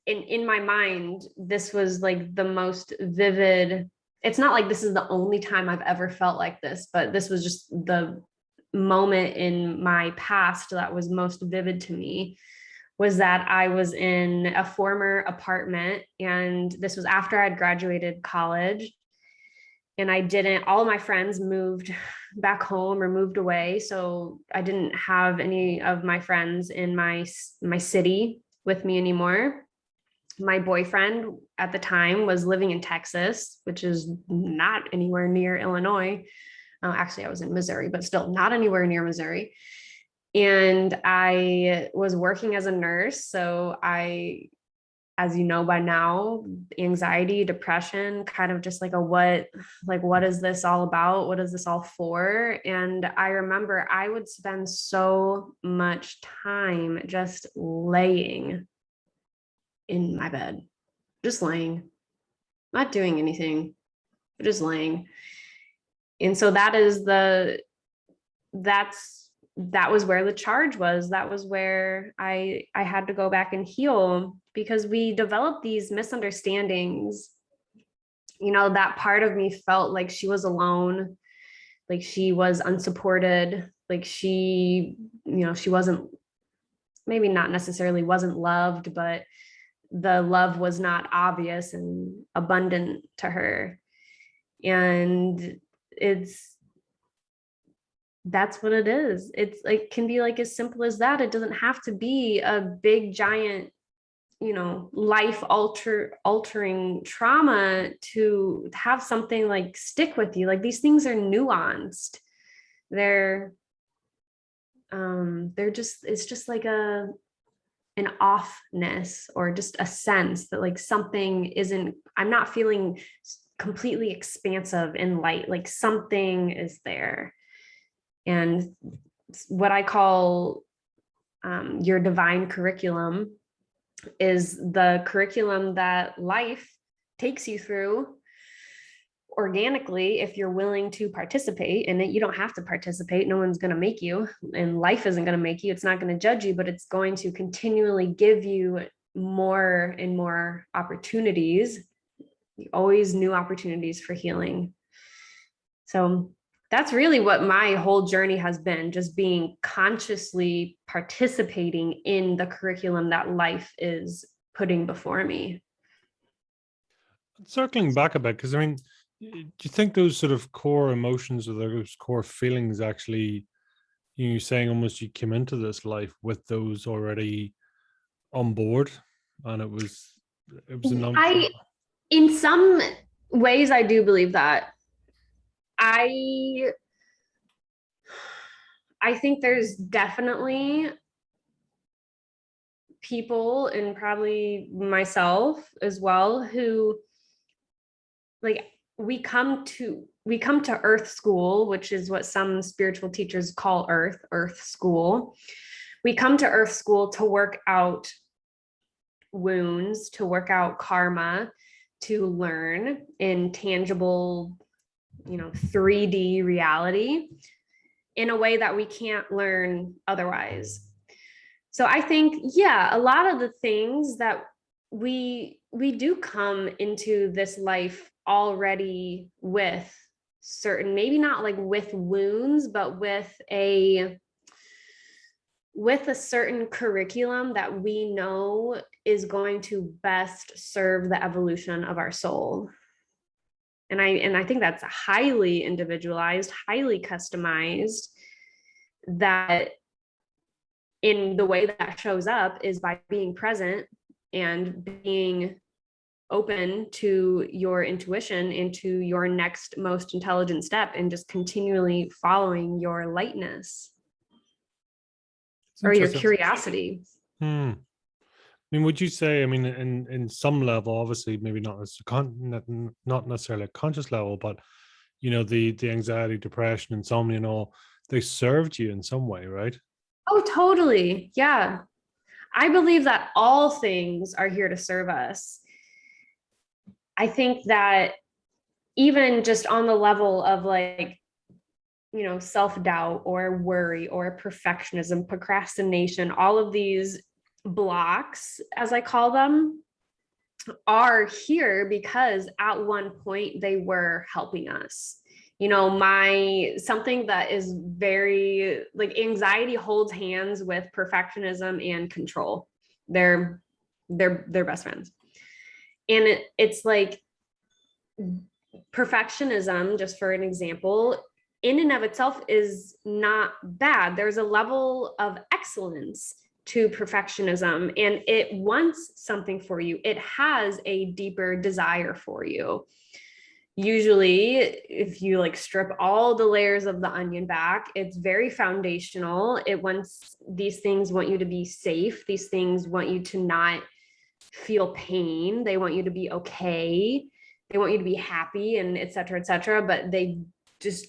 in my mind, this was like the most vivid. It's not like this is the only time I've ever felt like this, but this was just the moment in my past that was most vivid to me. was that I was in a former apartment, and this was after I'd graduated college. And all of my friends moved back home or moved away. So I didn't have any of my friends in my city with me anymore. My boyfriend at the time was living in Texas, which is not anywhere near Illinois. Actually, I was in Missouri, but still not anywhere near Missouri. And I was working as a nurse. So as you know by now, anxiety, depression, kind of just like what is this all about? What is this all for? And I remember I would spend so much time just laying in my bed, just laying, not doing anything, but just laying. And so that was where the charge was. That was where I had to go back and heal, because we developed these misunderstandings. That part of me felt like she was alone, like she was unsupported, like she wasn't, maybe not necessarily wasn't loved, but the love was not obvious and abundant to her. And that's what it is. It's like, can be like as simple as that. It doesn't have to be a big giant, life altering trauma to have something like stick with you. Like, these things are nuanced. It's just like an offness, or just a sense that like I'm not feeling completely expansive in light, like something is there. And what I call your divine curriculum is the curriculum that life takes you through organically if you're willing to participate in it. You don't have to participate. No one's going to make you, and life isn't going to make you. It's not going to judge you, but it's going to continually give you more and more opportunities, always new opportunities for healing. So that's really what my whole journey has been, just being consciously participating in the curriculum that life is putting before me. Circling back a bit, because I mean, do you think those sort of core emotions or those core feelings actually, you're saying almost you came into this life with those already on board, and it was in some ways, I do believe that. I think there's definitely people, and probably myself as well, who, like, we come to earth school, which is what some spiritual teachers call earth school. We come to earth school to work out wounds, to work out karma, to learn in tangible, 3D reality in a way that we can't learn otherwise. So I think, yeah, a lot of the things that we do come into this life already with certain, maybe not like with wounds, but with a certain curriculum that we know is going to best serve the evolution of our soul. And I think that's highly individualized, highly customized, that in the way that shows up is by being present and being open to your intuition, into your next most intelligent step, and just continually following your lightness or your curiosity. I mean, would you say, I mean, in some level, obviously, maybe not necessarily a conscious level, but the anxiety, depression, insomnia, and all, they served you in some way, right? Oh, totally. Yeah. I believe that all things are here to serve us. I think that even just on the level of like, self-doubt or worry or perfectionism, procrastination, all of these blocks, as I call them, are here because at one point they were helping us. Something that is very, like, anxiety holds hands with perfectionism and control. They're best friends. And it's like perfectionism, just for an example, in and of itself is not bad. There's a level of excellence to perfectionism, and it wants something for you. It has a deeper desire for you. Usually, if you like strip all the layers of the onion back, it's very foundational. It wants, these things want you to be safe. These things want you to not feel pain. They want you to be okay. They want you to be happy, and et cetera, but they just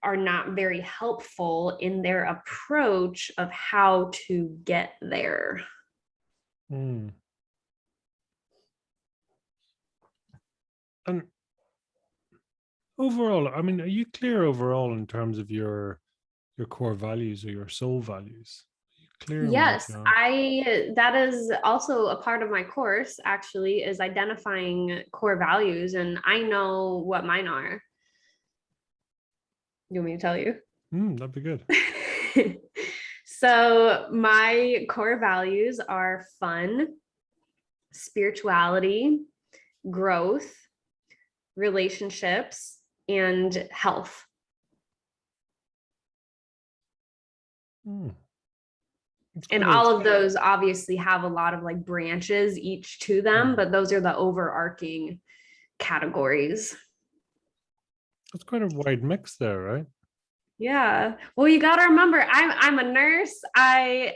are not very helpful in their approach of how to get there. And overall, I mean, are you clear overall in terms of your core values or your soul values? Are you clear on what Yes, you are? that is also a part of my course, actually, is identifying core values, and I know what mine are. You want me to tell you? That'd be good. So my core values are fun, spirituality, growth, relationships, and health. And all of those obviously have a lot of like branches each to them, but those are the overarching categories. That's quite a wide mix there, right? Yeah. Well, you got to remember, I'm a nurse. I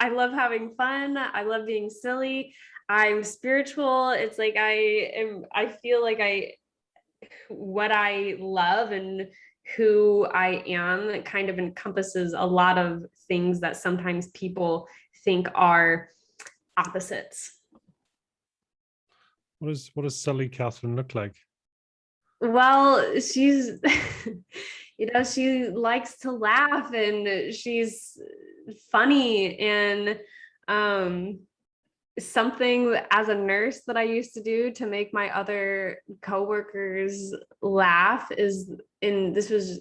love having fun. I love being silly. I'm spiritual. It's like I feel like what I love and who I am kind of encompasses a lot of things that sometimes people think are opposites. What does silly Katharyn look like? Well, she's, she likes to laugh, and she's funny, and something as a nurse that I used to do to make my other coworkers laugh is, and this was,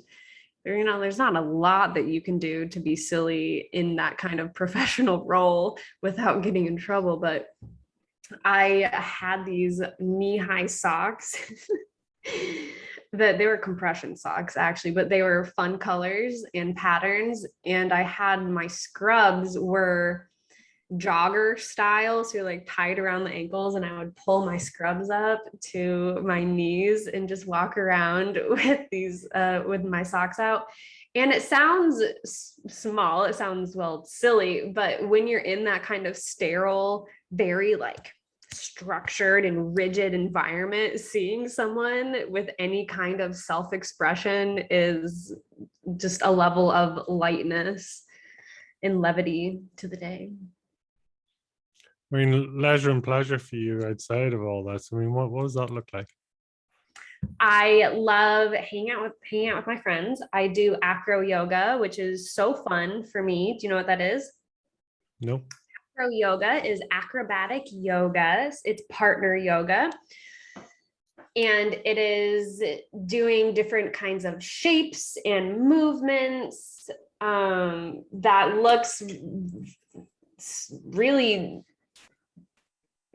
there's not a lot that you can do to be silly in that kind of professional role without getting in trouble, but I had these knee-high socks that they were compression socks actually, but they were fun colors and patterns. And I had my scrubs were jogger style, so you're like tied around the ankles, and I would pull my scrubs up to my knees and just walk around with these with my socks out. And it sounds small, it sounds, well, silly, but when you're in that kind of sterile, very like structured and rigid environment, seeing someone with any kind of self-expression is just a level of lightness and levity to the day. I mean, leisure and pleasure for you outside of all that. So, I mean, what does that look like? I love hanging out with my friends. I do acro yoga, which is so fun for me. Do you know what that is? No. Acro yoga is acrobatic yoga. It's partner yoga. And it is doing different kinds of shapes and movements that looks really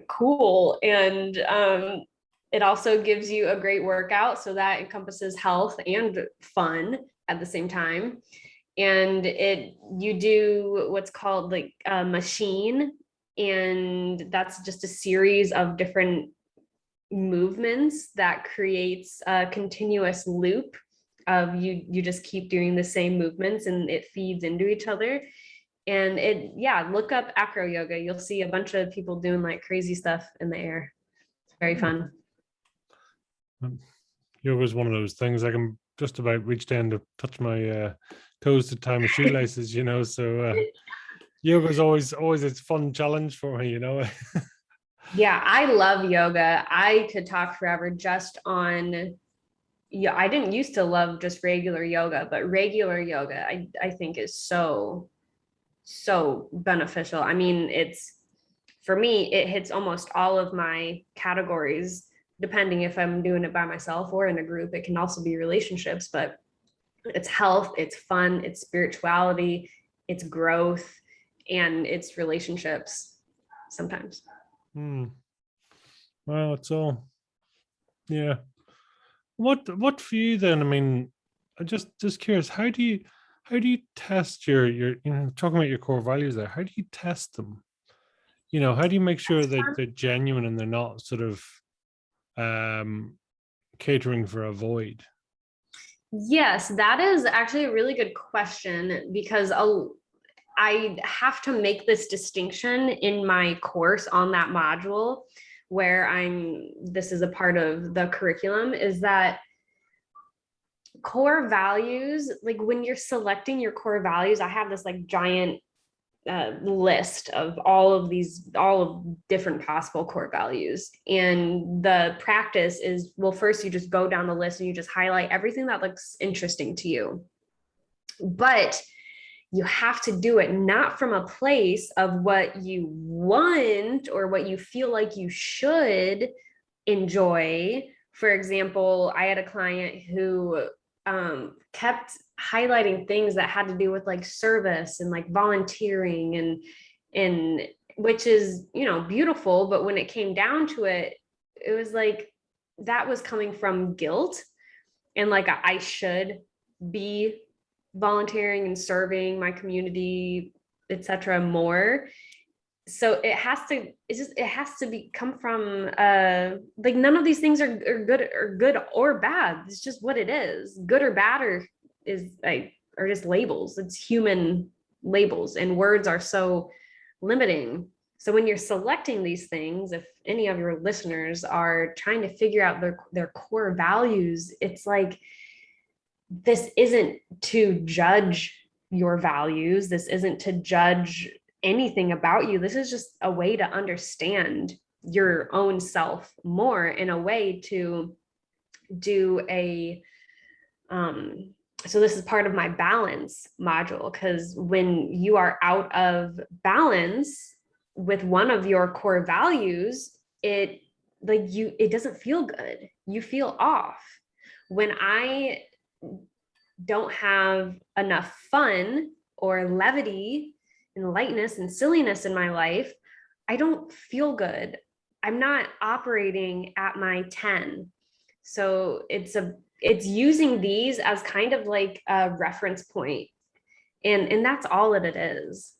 cool. And it also gives you a great workout. So that encompasses health and fun at the same time. And you do what's called like a machine. And that's just a series of different movements that creates a continuous loop of you just keep doing the same movements, and it feeds into each other. And look up acro yoga. You'll see a bunch of people doing like crazy stuff in the air. It's very fun. Yoga is one of those things I can just about reach down to touch my toes to tie my shoelaces, so yoga is always a fun challenge for me, Yeah, I love yoga. I could talk forever just on, I didn't used to love just regular yoga, but regular yoga I think is so beneficial. I mean, for me, it hits almost all of my categories, depending if I'm doing it by myself or in a group. It can also be relationships, but it's health, it's fun, it's spirituality, it's growth, and its relationships sometimes. Well, it's all, yeah. What for you then? I mean, I'm just curious, how do you test your, talking about your core values there, how do you test them? How do you make sure that they're genuine and they're not sort of catering for a void? Yes, that is actually a really good question, because I have to make this distinction in my course on that module where this is a part of the curriculum, is that core values, like when you're selecting your core values, I have this like giant list of all of different possible core values. And the practice is, well, first you just go down the list and you just highlight everything that looks interesting to you. But you have to do it not from a place of what you want or what you feel like you should enjoy. For example, I had a client who kept highlighting things that had to do with like service and like volunteering and which is, beautiful. But when it came down to it, it was like that was coming from guilt and like I should be volunteering and serving my community, etc. more. So it has to come from like none of these things are good or bad. It's just what it is. Good or bad are just labels. It's human labels, and words are so limiting. So when you're selecting these things, if any of your listeners are trying to figure out their core values, it's like, this isn't to judge your values. This isn't to judge anything about you. This is just a way to understand your own self more, in a way to do so this is part of my balance module, because when you are out of balance with one of your core values, it doesn't feel good. You feel off. When I don't have enough fun or levity and lightness and silliness in my life, I don't feel good. I'm not operating at my 10. So it's using these as kind of like a reference point. And that's all that it is.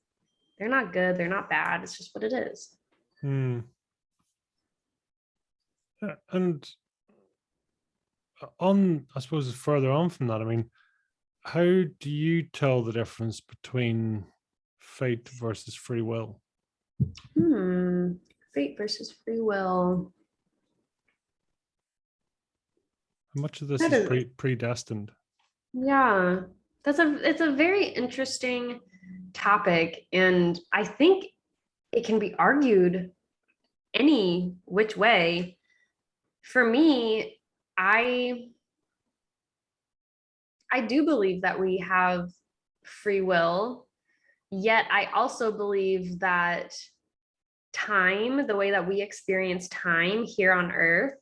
They're not good, they're not bad. It's just what it is. And I suppose further on from that, I mean, how do you tell the difference between fate versus free will? Fate versus free will. How much of this is predestined? Yeah, it's a very interesting topic, and I think it can be argued any which way. For me, I do believe that we have free will, yet I also believe that time, the way that we experience time here on Earth,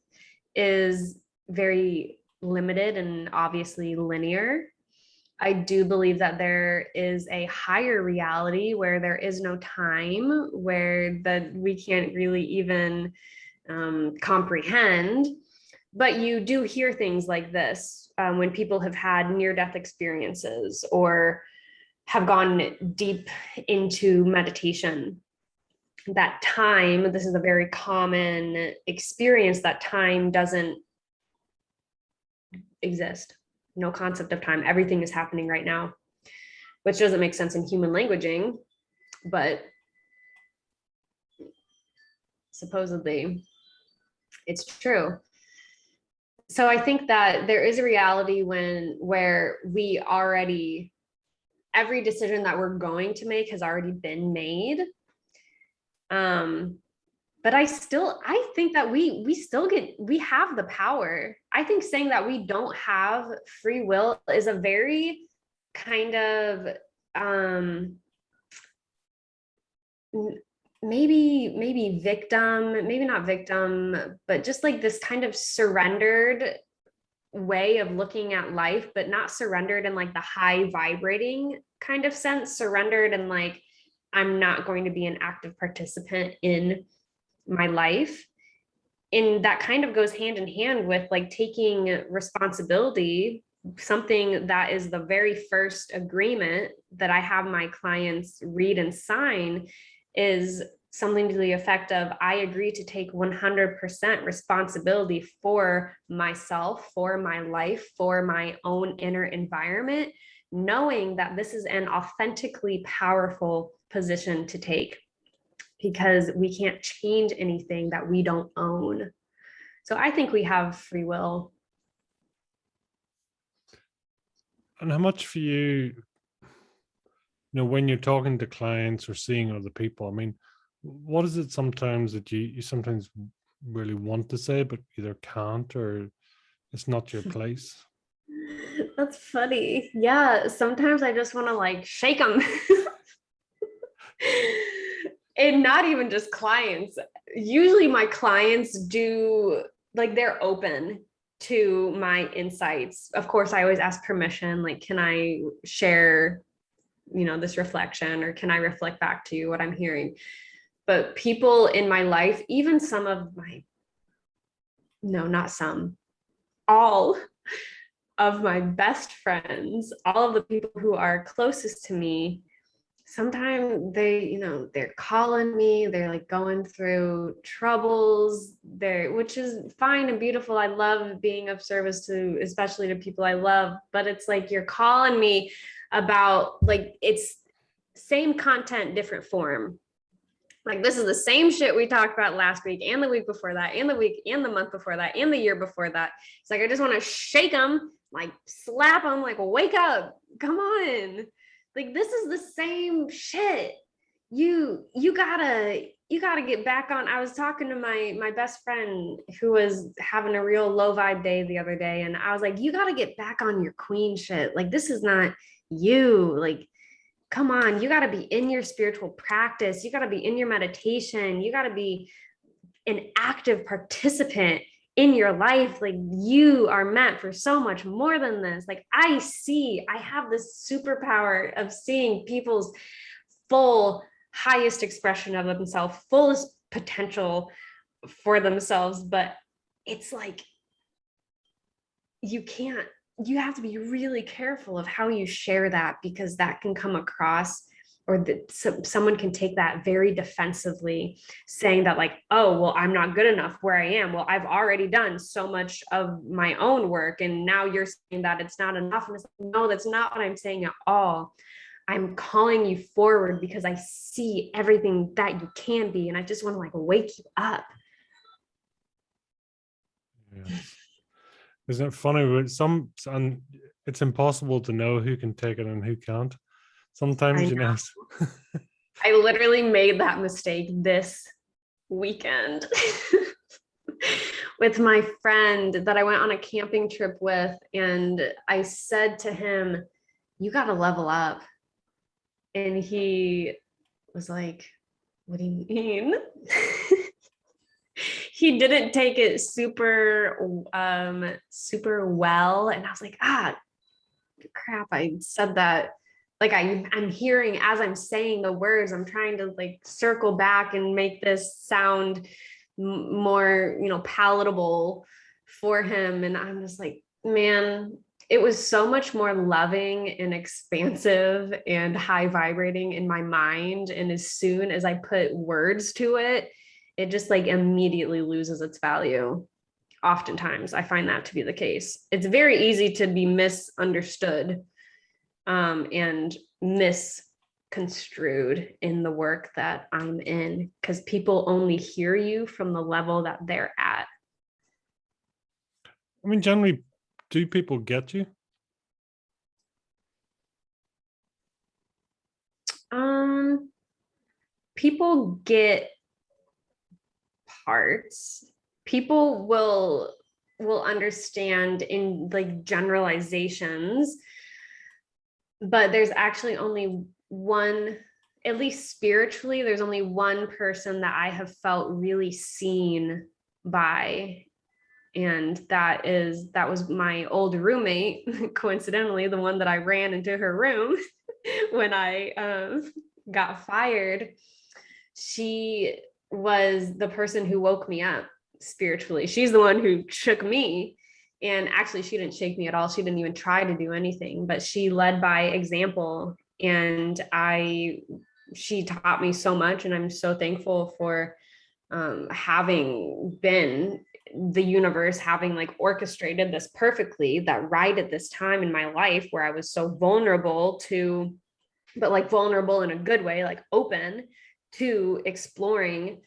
is very limited and obviously linear. I do believe that there is a higher reality where there is no time, where that we can't really even comprehend. But you do hear things like this when people have had near-death experiences or have gone deep into meditation. That time, this is a very common experience, that time doesn't exist. No concept of time. Everything is happening right now, which doesn't make sense in human languaging, but supposedly it's true. So I think that there is a reality where we already, every decision that we're going to make has already been made. But I think that we have the power. I think saying that we don't have free will is a very kind of maybe victim, maybe not victim, but just like this kind of surrendered way of looking at life, but not surrendered in like the high vibrating kind of sense, surrendered and like I'm not going to be an active participant in my life. And that kind of goes hand in hand with like taking responsibility, something that is the very first agreement that I have my clients read and sign is something to the effect of, I agree to take 100% responsibility for myself, for my life, for my own inner environment, knowing that this is an authentically powerful position to take, because we can't change anything that we don't own. So I think we have free will. And how much for you, when you're talking to clients or seeing other people, I mean, what is it sometimes that you sometimes really want to say, but either can't or it's not your place? That's funny. Yeah, sometimes I just want to like shake them. And not even just clients. Usually my clients do, like, they're open to my insights. Of course, I always ask permission, like, can I share, this reflection, or can I reflect back to you what I'm hearing? But people in my life, even some of my, no, not some, all of my best friends, all of the people who are closest to me, sometimes they're calling me, they're like going through troubles there, which is fine and beautiful. I love being of service to, especially to people I love, but it's like, you're calling me about, like, it's same content, different form. Like, this is the same shit we talked about last week and the week before that and the week and the month before that and the year before that. It's like, I just want to shake them, like slap them, like, wake up, come on. Like, this is the same shit. You gotta get back on. I was talking to my best friend who was having a real low vibe day the other day, and I was like, you gotta get back on your queen shit. Like, this is not you. Like, come on, you gotta be in your spiritual practice. You gotta be in your meditation. You gotta be an active participant in your life. Like, you are meant for so much more than this. Like, I have this superpower of seeing people's full highest expression of themselves, fullest potential for themselves. But it's like, you have to be really careful of how you share that, because that can come across, or that someone can take that very defensively, saying that, like, oh, well, I'm not good enough where I am. Well, I've already done so much of my own work, and now you're saying that it's not enough. And it's like, no, that's not what I'm saying at all. I'm calling you forward because I see everything that you can be, and I just want to, like, wake you up. Yes. Isn't it funny? And it's impossible to know who can take it and who can't. Sometimes, I literally made that mistake this weekend with my friend that I went on a camping trip with. And I said to him, you got to level up. And he was like, what do you mean? He didn't take it super well. And I was like, crap, I said that. Like, I'm hearing, as I'm saying the words, I'm trying to, like, circle back and make this sound more, palatable for him. And I'm just like, man, it was so much more loving and expansive and high vibrating in my mind. And as soon as I put words to it, it just, like, immediately loses its value. Oftentimes I find that to be the case. It's very easy to be misunderstood and misconstrued in the work that I'm in, because people only hear you from the level that they're at. I mean, generally, do people get you? People get parts. People will understand in, like, generalizations, but there's actually only one, at least spiritually, there's only one person that I have felt really seen by. And that was my old roommate, coincidentally, the one that I ran into her room when I got fired, she was the person who woke me up spiritually. She's the one who shook me. And actually, she didn't shake me at all. She didn't even try to do anything, but she led by example. And she taught me so much. And I'm so thankful for having been the universe, having like orchestrated this perfectly, that right at this time in my life where I was so vulnerable to, but like vulnerable in a good way, like open to exploring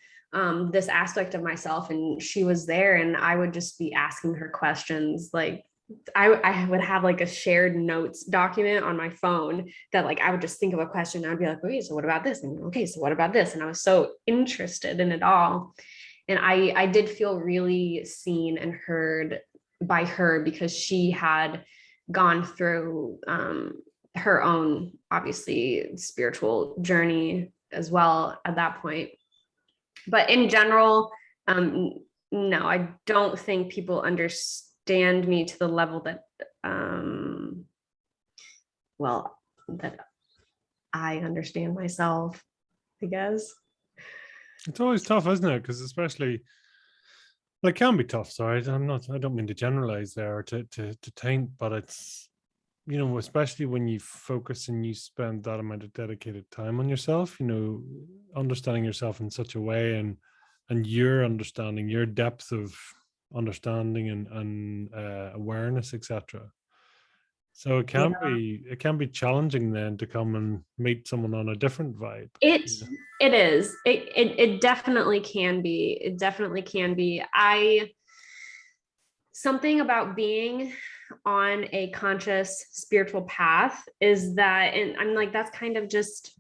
this aspect of myself. And she was there, and I would just be asking her questions. Like I would have like a shared notes document on my phone that like I would just think of a question. I'd be like, okay, so what about this? And okay, so what about this? And I was so interested in it all. And I did feel really seen and heard by her, because she had gone through her own, obviously, spiritual journey as well at that point. But in general, no, I don't think people understand me to the level that, well, that I understand myself, I guess. It's always tough, isn't it? Because especially, well, it can be tough. Sorry, I don't mean to generalize there or to taint, but it's, you know, especially when you focus and you spend that amount of dedicated time on yourself, you know, understanding yourself in such a way, and your understanding, your depth of understanding and awareness, etc. So it can be challenging then to come and meet someone on a different vibe. It Yeah. it is. It definitely can be. It definitely can be. Something about being on a conscious spiritual path is that, and I'm like, that's kind of just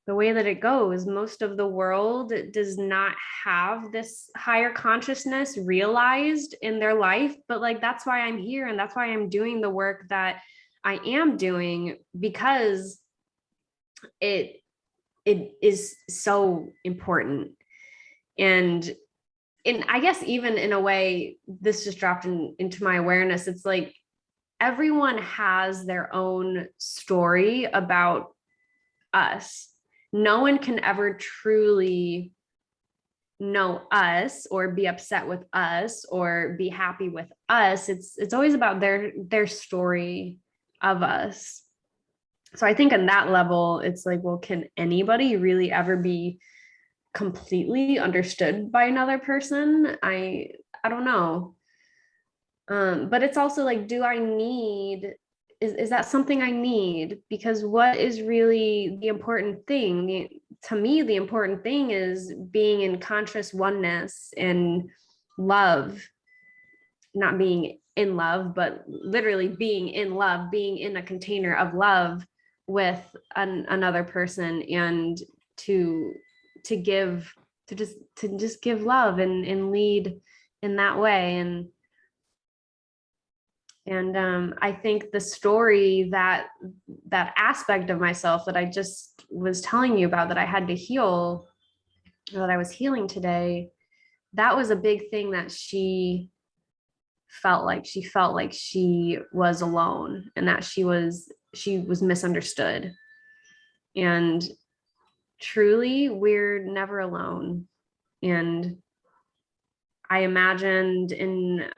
the way that it goes. Most of the world does not have this higher consciousness realized in their life, but like that's why I'm here, and that's why I'm doing the work that I am doing, because it is so important. And I guess even in a way, this just dropped into my awareness. It's like everyone has their own story about us. No one can ever truly know us or be upset with us or be happy with us. It's always about their story of us. So I think on that level, it's like, well, can anybody really ever be completely understood by another person? I don't know. But it's also like, do I need, is that something I need? Because what is really the important thing? To me, the important thing is being in conscious oneness and love, not being in love, but literally being in love, being in a container of love with another person, and to give, to just give love and lead in that way. And I think the story, that aspect of myself that I just was telling you about, that I had to heal, or that I was healing today, that was a big thing, that she felt like she was alone, and that she was misunderstood. And truly, we're never alone. And I imagined in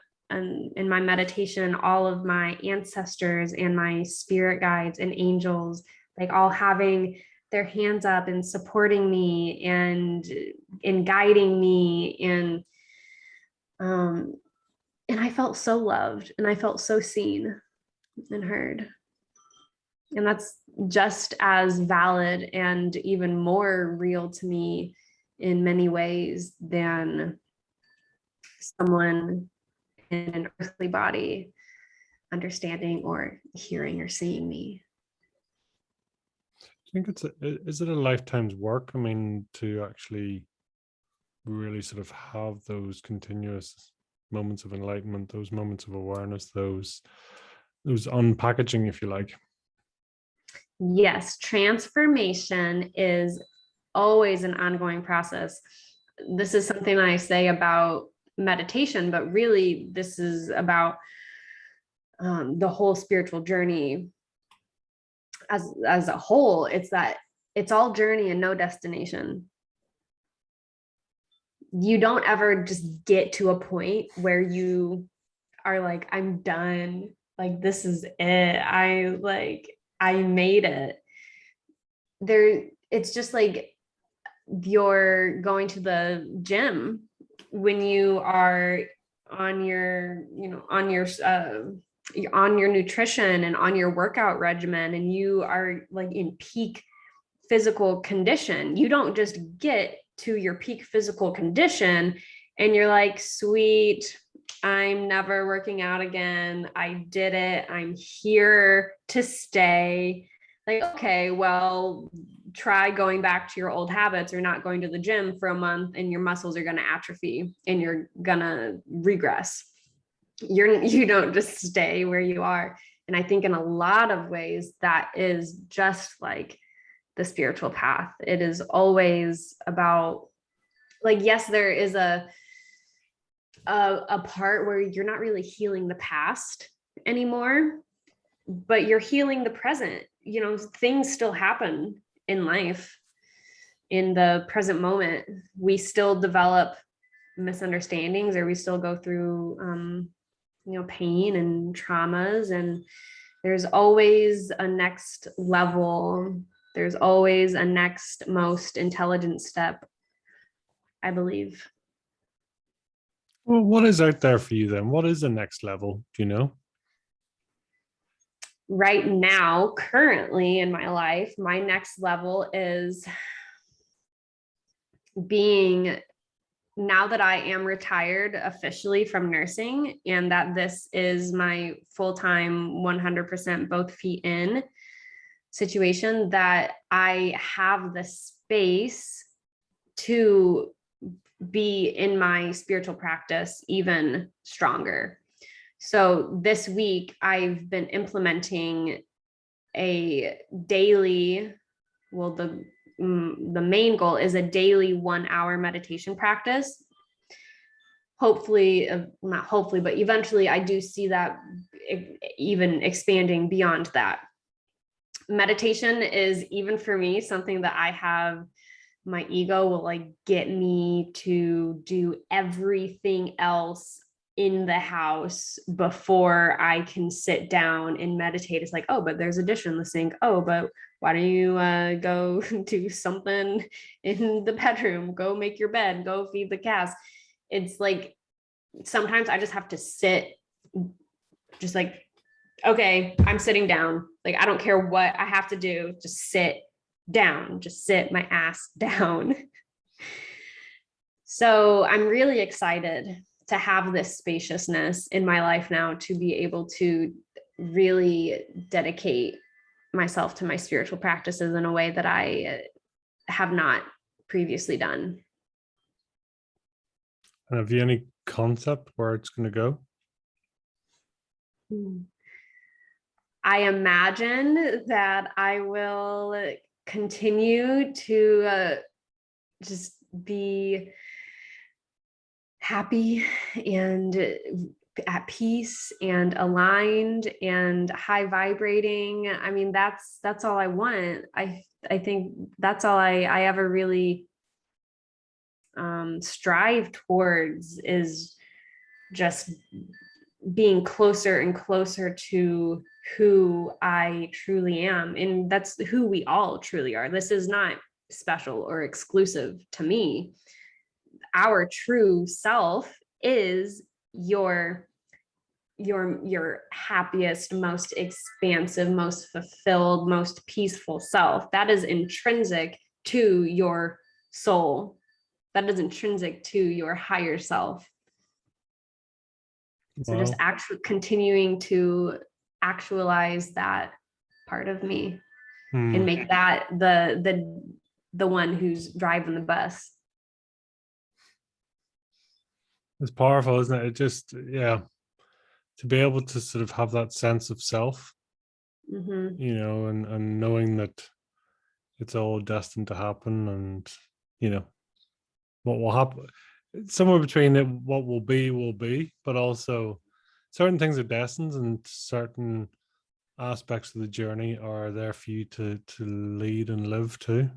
my meditation all of my ancestors and my spirit guides and angels, like all having their hands up and supporting me and guiding me. And I felt so loved, and I felt so seen and heard. And that's just as valid and even more real to me in many ways than someone in an earthly body understanding or hearing or seeing me. I think is it a lifetime's work? I mean, to actually really sort of have those continuous moments of enlightenment, those moments of awareness, those unpackaging, if you like. Yes, transformation is always an ongoing process. This is something I say about meditation, but really this is about the whole spiritual journey as a whole. It's that it's all journey and no destination. You don't ever just get to a point where you are like, I'm done. Like, this is it. I made it. It's just like you're going to the gym when you are on your, on your nutrition and on your workout regimen, and you are like in peak physical condition. You don't just get to your peak physical condition and you're like, sweet, I'm never working out again. I did it. I'm here to stay. Like, okay, well, try going back to your old habits or not going to the gym for a month, and your muscles are going to atrophy and you're going to regress. You don't just stay where you are. And I think in a lot of ways that is just like the spiritual path. It is always about, like, yes, there is a part where you're not really healing the past anymore, but you're healing the present. Things still happen in life. In the present moment, we still develop misunderstandings, or we still go through pain and traumas, and there's always a next level. There's always a next most intelligent step, I believe. Well, what is out there for you then? What is the next level? Do you know? Right now, currently in my life, my next level is being, now that I am retired officially from nursing, and that this is my full-time 100% both feet in situation, that I have the space to be in my spiritual practice even stronger. So this week I've been implementing a daily, well, the main goal is a daily 1 hour meditation practice. Hopefully, not hopefully, but eventually I do see that even expanding beyond that. Meditation is, even for me, something that I have, my ego will like get me to do everything else in the house before I can sit down and meditate. It's like, oh, but there's a dish in the sink. Oh, but why don't you go do something in the bedroom? Go make your bed, go feed the cats. It's like, sometimes I just have to sit, just like, okay, I'm sitting down. Like, I don't care what I have to do, just sit down, just sit my ass down. So I'm really excited to have this spaciousness in my life now, to be able to really dedicate myself to my spiritual practices in a way that I have not previously done. And have you any concept where it's going to go? I imagine that I will continue to just be happy and at peace and aligned and high vibrating. I mean, that's all I want. I think that's all I ever really strive towards, is just being closer and closer to who I truly am. And that's who we all truly are. This is not special or exclusive to me. Our true self is your happiest, most expansive, most fulfilled, most peaceful self. That is intrinsic to your soul. That is intrinsic to your higher self. So just continuing to actualize that part of me and make that the one who's driving the bus. It's powerful, isn't it? It just, yeah, to be able to sort of have that sense of self, and knowing that it's all destined to happen, and what will happen, somewhere between it, what will be, but also certain things are destined, and certain aspects of the journey are there for you to lead and live too.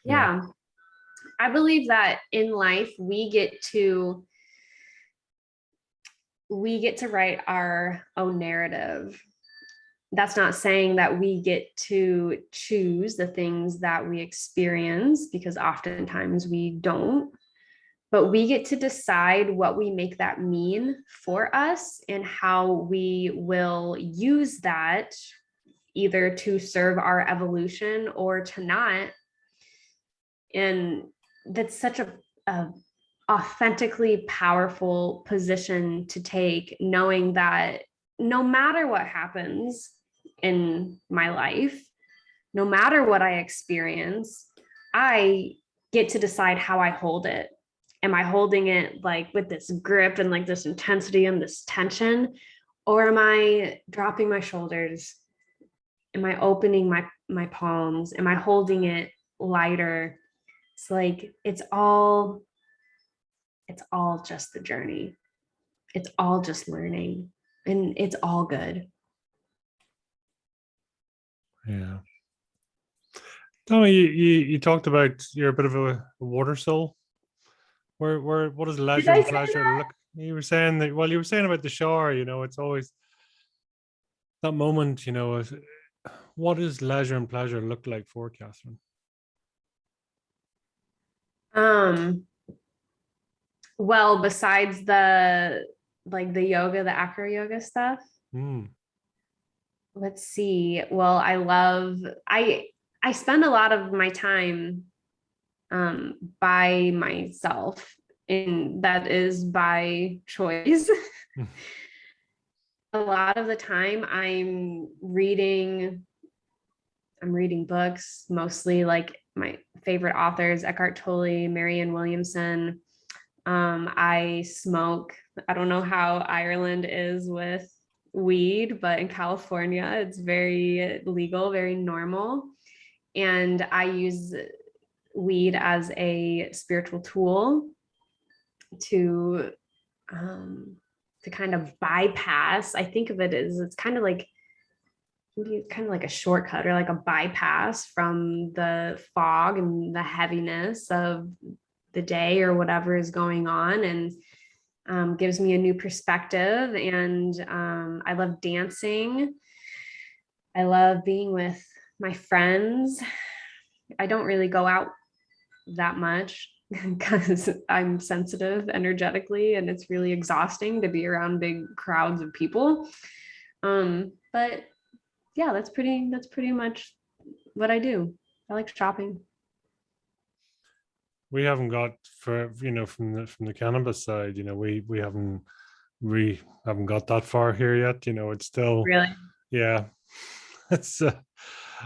Yeah. I believe that in life we get to write our own narrative. That's not saying that we get to choose the things that we experience, because oftentimes we don't, but we get to decide what we make that mean for us and how we will use that either to serve our evolution or to not. And that's such a authentically powerful position to take, knowing that no matter what happens in my life, no matter what I experience, I get to decide how I hold it. Am I holding it like with this grip and like this intensity and this tension? Or am I dropping my shoulders? Am I opening my palms? Am I holding it lighter? It's like it's all just the journey. It's all just learning, and it's all good. Yeah. Tell me, you talked about you're a bit of a water soul. What does Did leisure I and say pleasure that? look? You were saying that, well, you were saying about the shower, it's always that moment, what does leisure and pleasure look like for Katharyn? Well, besides the yoga, the acro yoga stuff, Mm. let's see. Well, I spend a lot of my time by myself, and that is by choice. A lot of the time I'm reading books, mostly like my favorite authors, Eckhart Tolle, Marianne Williamson. I smoke. I don't know how Ireland is with weed, but in California, it's very legal, very normal. And I use weed as a spiritual tool to kind of bypass. I think of it as it's kind of like a shortcut or like a bypass from the fog and the heaviness of the day or whatever is going on, and gives me a new perspective. And I love dancing. I love being with my friends. I don't really go out that much because I'm sensitive energetically, and it's really exhausting to be around big crowds of people. But yeah, that's pretty much what I do. I like shopping. We haven't got from the cannabis side, we haven't got that far here yet. It's still, Really? yeah. It's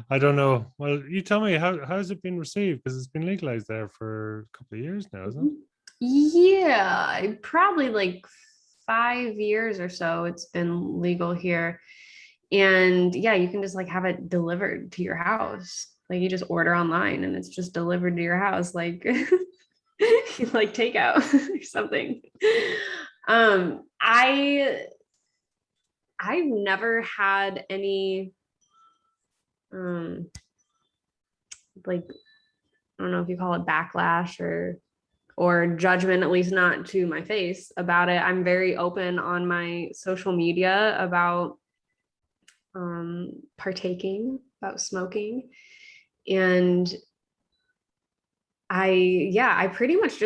I don't know. Well, you tell me, how's it been received? Because it's been legalized there for a couple of years now, isn't it? Yeah, probably like 5 years or so it's been legal here. And yeah, you can just like have it delivered to your house. Like you just order online and it's just delivered to your house, like like takeout or something. I've never had any like, I don't know if you call it backlash or judgment, at least not to my face about it. I'm very open on my social media about partaking, about smoking. And I've pretty much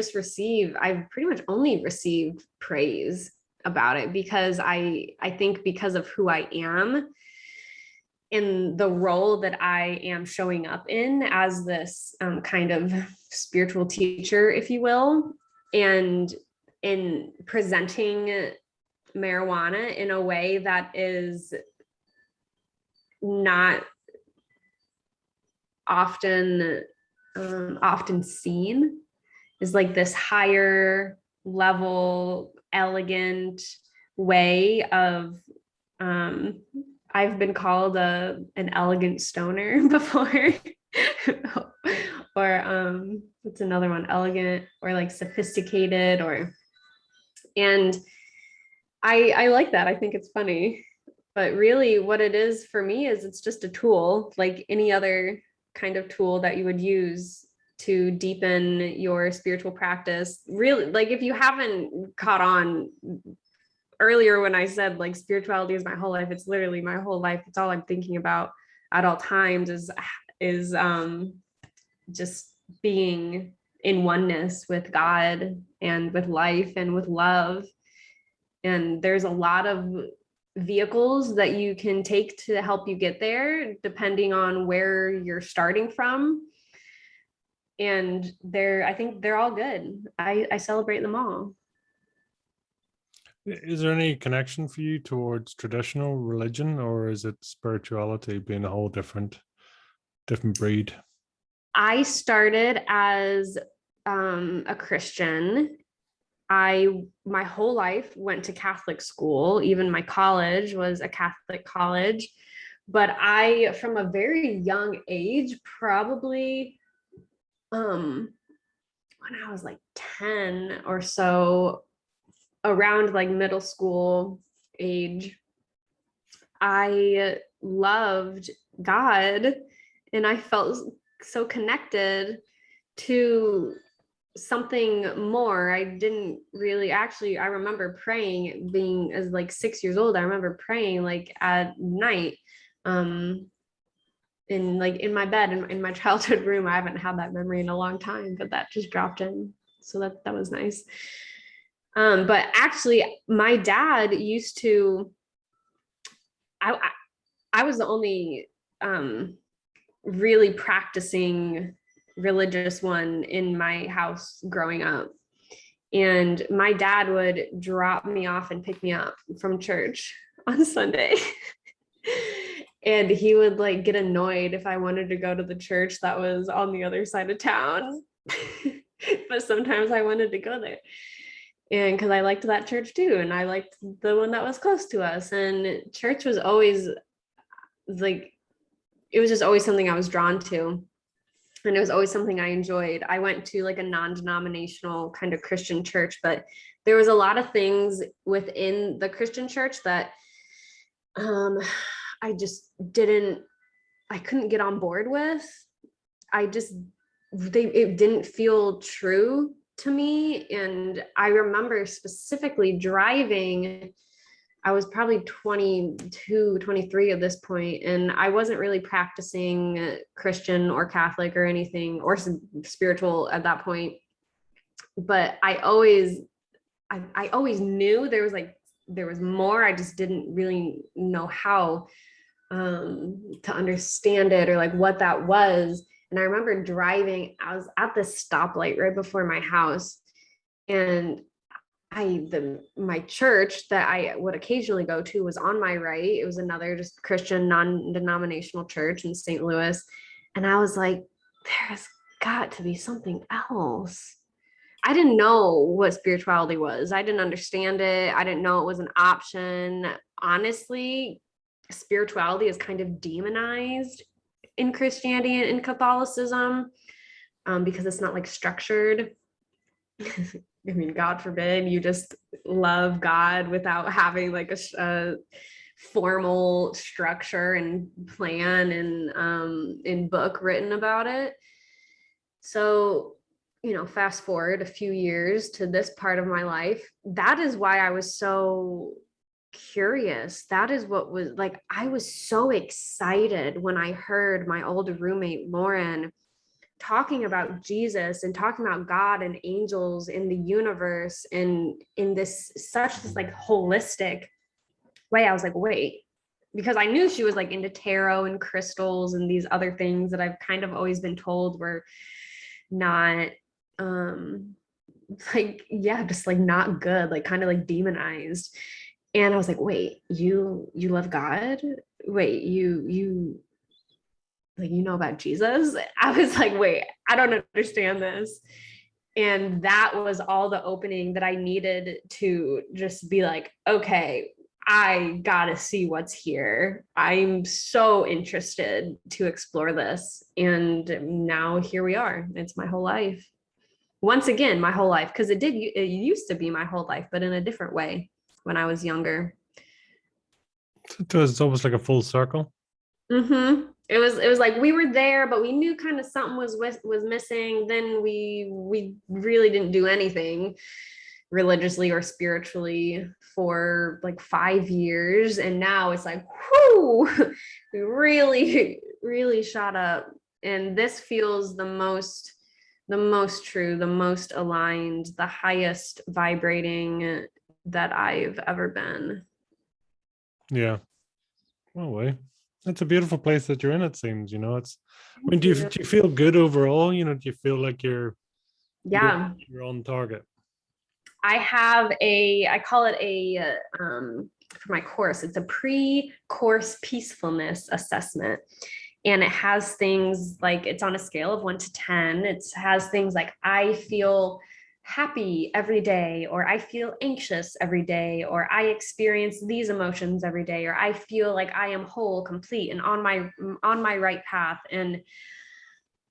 only received praise about it, because I think because of who I am in the role that I am showing up in as this kind of spiritual teacher, if you will, and in presenting marijuana in a way that is not often seen, is like this higher level, elegant way of I've been called an elegant stoner before. Or what's another one? Elegant or like sophisticated, and I like that. I think it's funny. But really what it is for me is it's just a tool, like any other kind of tool that you would use to deepen your spiritual practice. Really, like if you haven't caught on earlier when I said like spirituality is my whole life, it's literally my whole life. It's all I'm thinking about at all times is just being in oneness with God and with life and with love. And there's a lot of vehicles that you can take to help you get there, depending on where you're starting from. And I think they're all good. I celebrate them all. Is there any connection for you towards traditional religion, or is it spirituality being a whole different breed? I started as a Christian. My whole life went to Catholic school. Even my college was a Catholic college. But I, from a very young age, probably when I was like 10 or so, around like middle school age, I loved God and I felt so connected to something more. I didn't really actually, I remember praying being as like 6 years old. I remember praying like at night, in like in my bed in my childhood room. I haven't had that memory in a long time, but that just dropped in. So that was nice. But actually my dad used to, I, I was the only really practicing religious one in my house growing up. And my dad would drop me off and pick me up from church on Sunday. And he would like get annoyed if I wanted to go to the church that was on the other side of town. But sometimes I wanted to go there. And because I liked that church too. And I liked the one that was close to us. And church was always like, it was just always something I was drawn to. And it was always something I enjoyed. I went to like a non-denominational kind of Christian church, but there was a lot of things within the Christian church that I just I couldn't get on board with. It didn't feel true to me. And I remember specifically driving, I was probably 22, 23 at this point, and I wasn't really practicing Christian or Catholic or anything or spiritual at that point. But I always knew there was more. I just didn't really know how to understand it or like what that was. And I remember driving, I was at this stoplight right before my house, and my church that I would occasionally go to was on my right. It was another just Christian non-denominational church in St. Louis. And I was like, there's got to be something else. I didn't know what spirituality was. I didn't understand it. I didn't know it was an option. Honestly, spirituality is kind of demonized in Christianity and in Catholicism, because it's not like structured. I mean, God forbid you just love God without having like a formal structure and plan and in book written about it. So, fast forward a few years to this part of my life. That is why I was so curious. That is what was like, I was so excited when I heard my old roommate, Lauren, talking about Jesus and talking about God and angels in the universe and in this like holistic way. I was like, wait, because I knew she was like into tarot and crystals and these other things that I've kind of always been told were not just like not good, like kind of like demonized. And I was like, wait, you love God? Wait, you like, about Jesus? I was like, wait, I don't understand this. And that was all the opening that I needed to just be like, okay, I gotta see what's here. I'm so interested to explore this. And now here we are. It's my whole life. Once again, my whole life, because it used to be my whole life, but in a different way when I was younger. It's almost like a full circle. It was like we were there, but we knew kind of something was missing. Then we really didn't do anything religiously or spiritually for like 5 years, and now it's like, whoo, we really shot up, and this feels the most true, the most aligned, the highest vibrating that I've ever been. Yeah. Oh, way. It's a beautiful place that you're in, it seems, it's, I mean, Thank you. do you feel good overall? Do you feel like you're Yeah, you're on target? I call it for my course, it's a pre-course peacefulness assessment. And it has things like, it's on a scale of 1 to 10. It has things like, I feel happy every day, or I feel anxious every day, or I experience these emotions every day, or I feel like I am whole, complete, and on my right path. And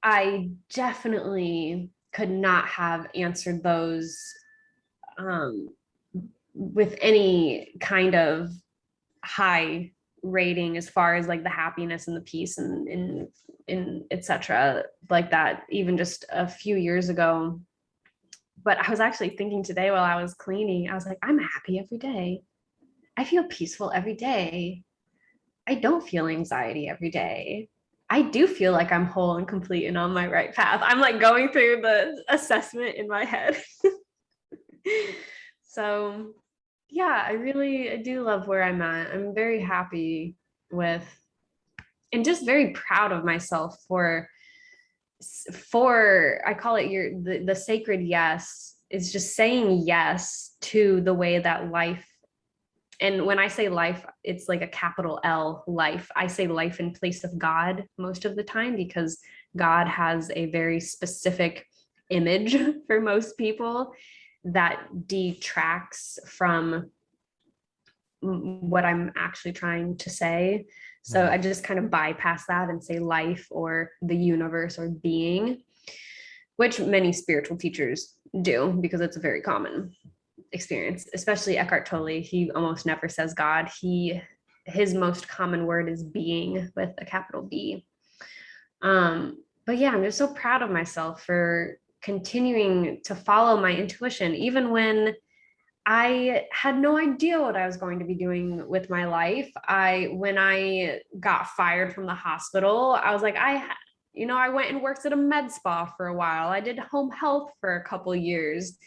I definitely could not have answered those with any kind of high rating as far as like the happiness and the peace and etc. like that, even just a few years ago. But I was actually thinking today while I was cleaning, I was like, I'm happy every day. I feel peaceful every day. I don't feel anxiety every day. I do feel like I'm whole and complete and on my right path. I'm like going through the assessment in my head. So yeah, I do love where I'm at. I'm very happy with, and just very proud of myself for I call it the sacred yes. Is just saying yes to the way that life, and when I say life, it's like a capital L, life. I say life in place of God most of the time, because God has a very specific image for most people that detracts from what I'm actually trying to say. So I just kind of bypass that and say life or the universe or being, which many spiritual teachers do because it's a very common experience, especially Eckhart Tolle. He almost never says God. His most common word is being with a capital B. But yeah, I'm just so proud of myself for continuing to follow my intuition, even when I had no idea what I was going to be doing with my life. When I got fired from the hospital, I was like, I went and worked at a med spa for a while. I did home health for a couple years,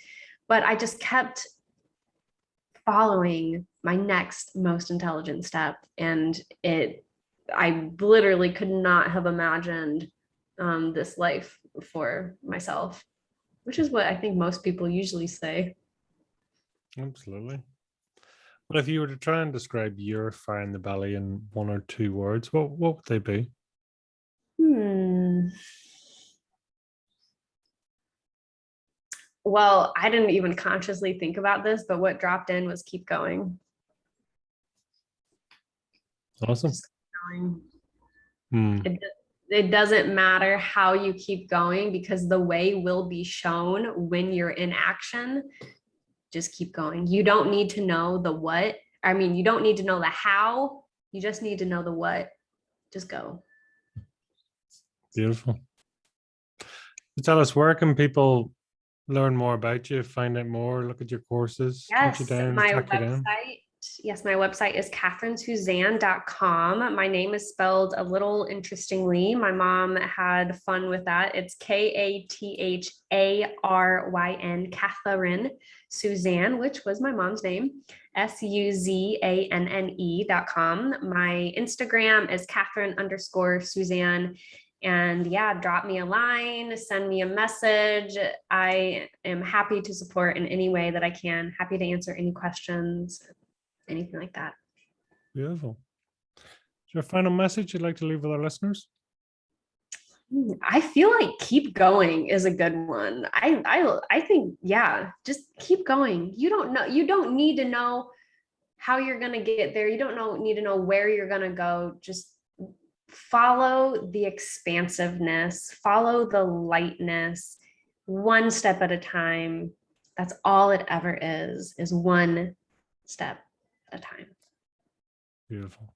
but I just kept following my next most intelligent step. And I literally could not have imagined this life for myself, which is what I think most people usually say. Absolutely. But if you were to try and describe your fire in the belly in one or two words, what would they be? Hmm. Well, I didn't even consciously think about this, but what dropped in was keep going. Awesome. Just going. Hmm. It doesn't matter how you keep going, because the way will be shown when you're in action. Just keep going. You don't need to know the what. I mean, you don't need to know the how. You just need to know the what. Just go. Beautiful. So tell us, where can people learn more about you, find out more, look at your courses, hunt you Yes, down, my track you down? website. Yes, my website is katherinsuzanne.com. My name is spelled a little interestingly. My mom had fun with that. It's Katharyn, Katharyn Suzanne, which was my mom's name, SUZANNE.com. My Instagram is Katharyn_Suzanne. And yeah, drop me a line, send me a message. I am happy to support in any way that I can. Happy to answer any questions, anything like that. Beautiful. Is there a final message you'd like to leave with our listeners? I feel like keep going is a good one. I think, yeah, just keep going. You don't need to know how you're gonna get there. You don't need to know where you're gonna go. Just follow the expansiveness, follow the lightness, one step at a time. That's all it ever is one step at a time. Beautiful.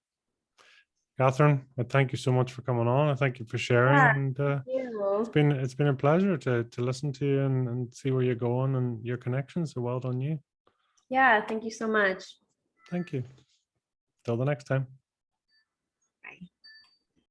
Katharyn, I thank you so much for coming on. I thank you for sharing. Yeah, And you. it's been a pleasure to listen to you and see where you're going and your connections. So well done you. Yeah, thank you so much. Thank you. Till the next time.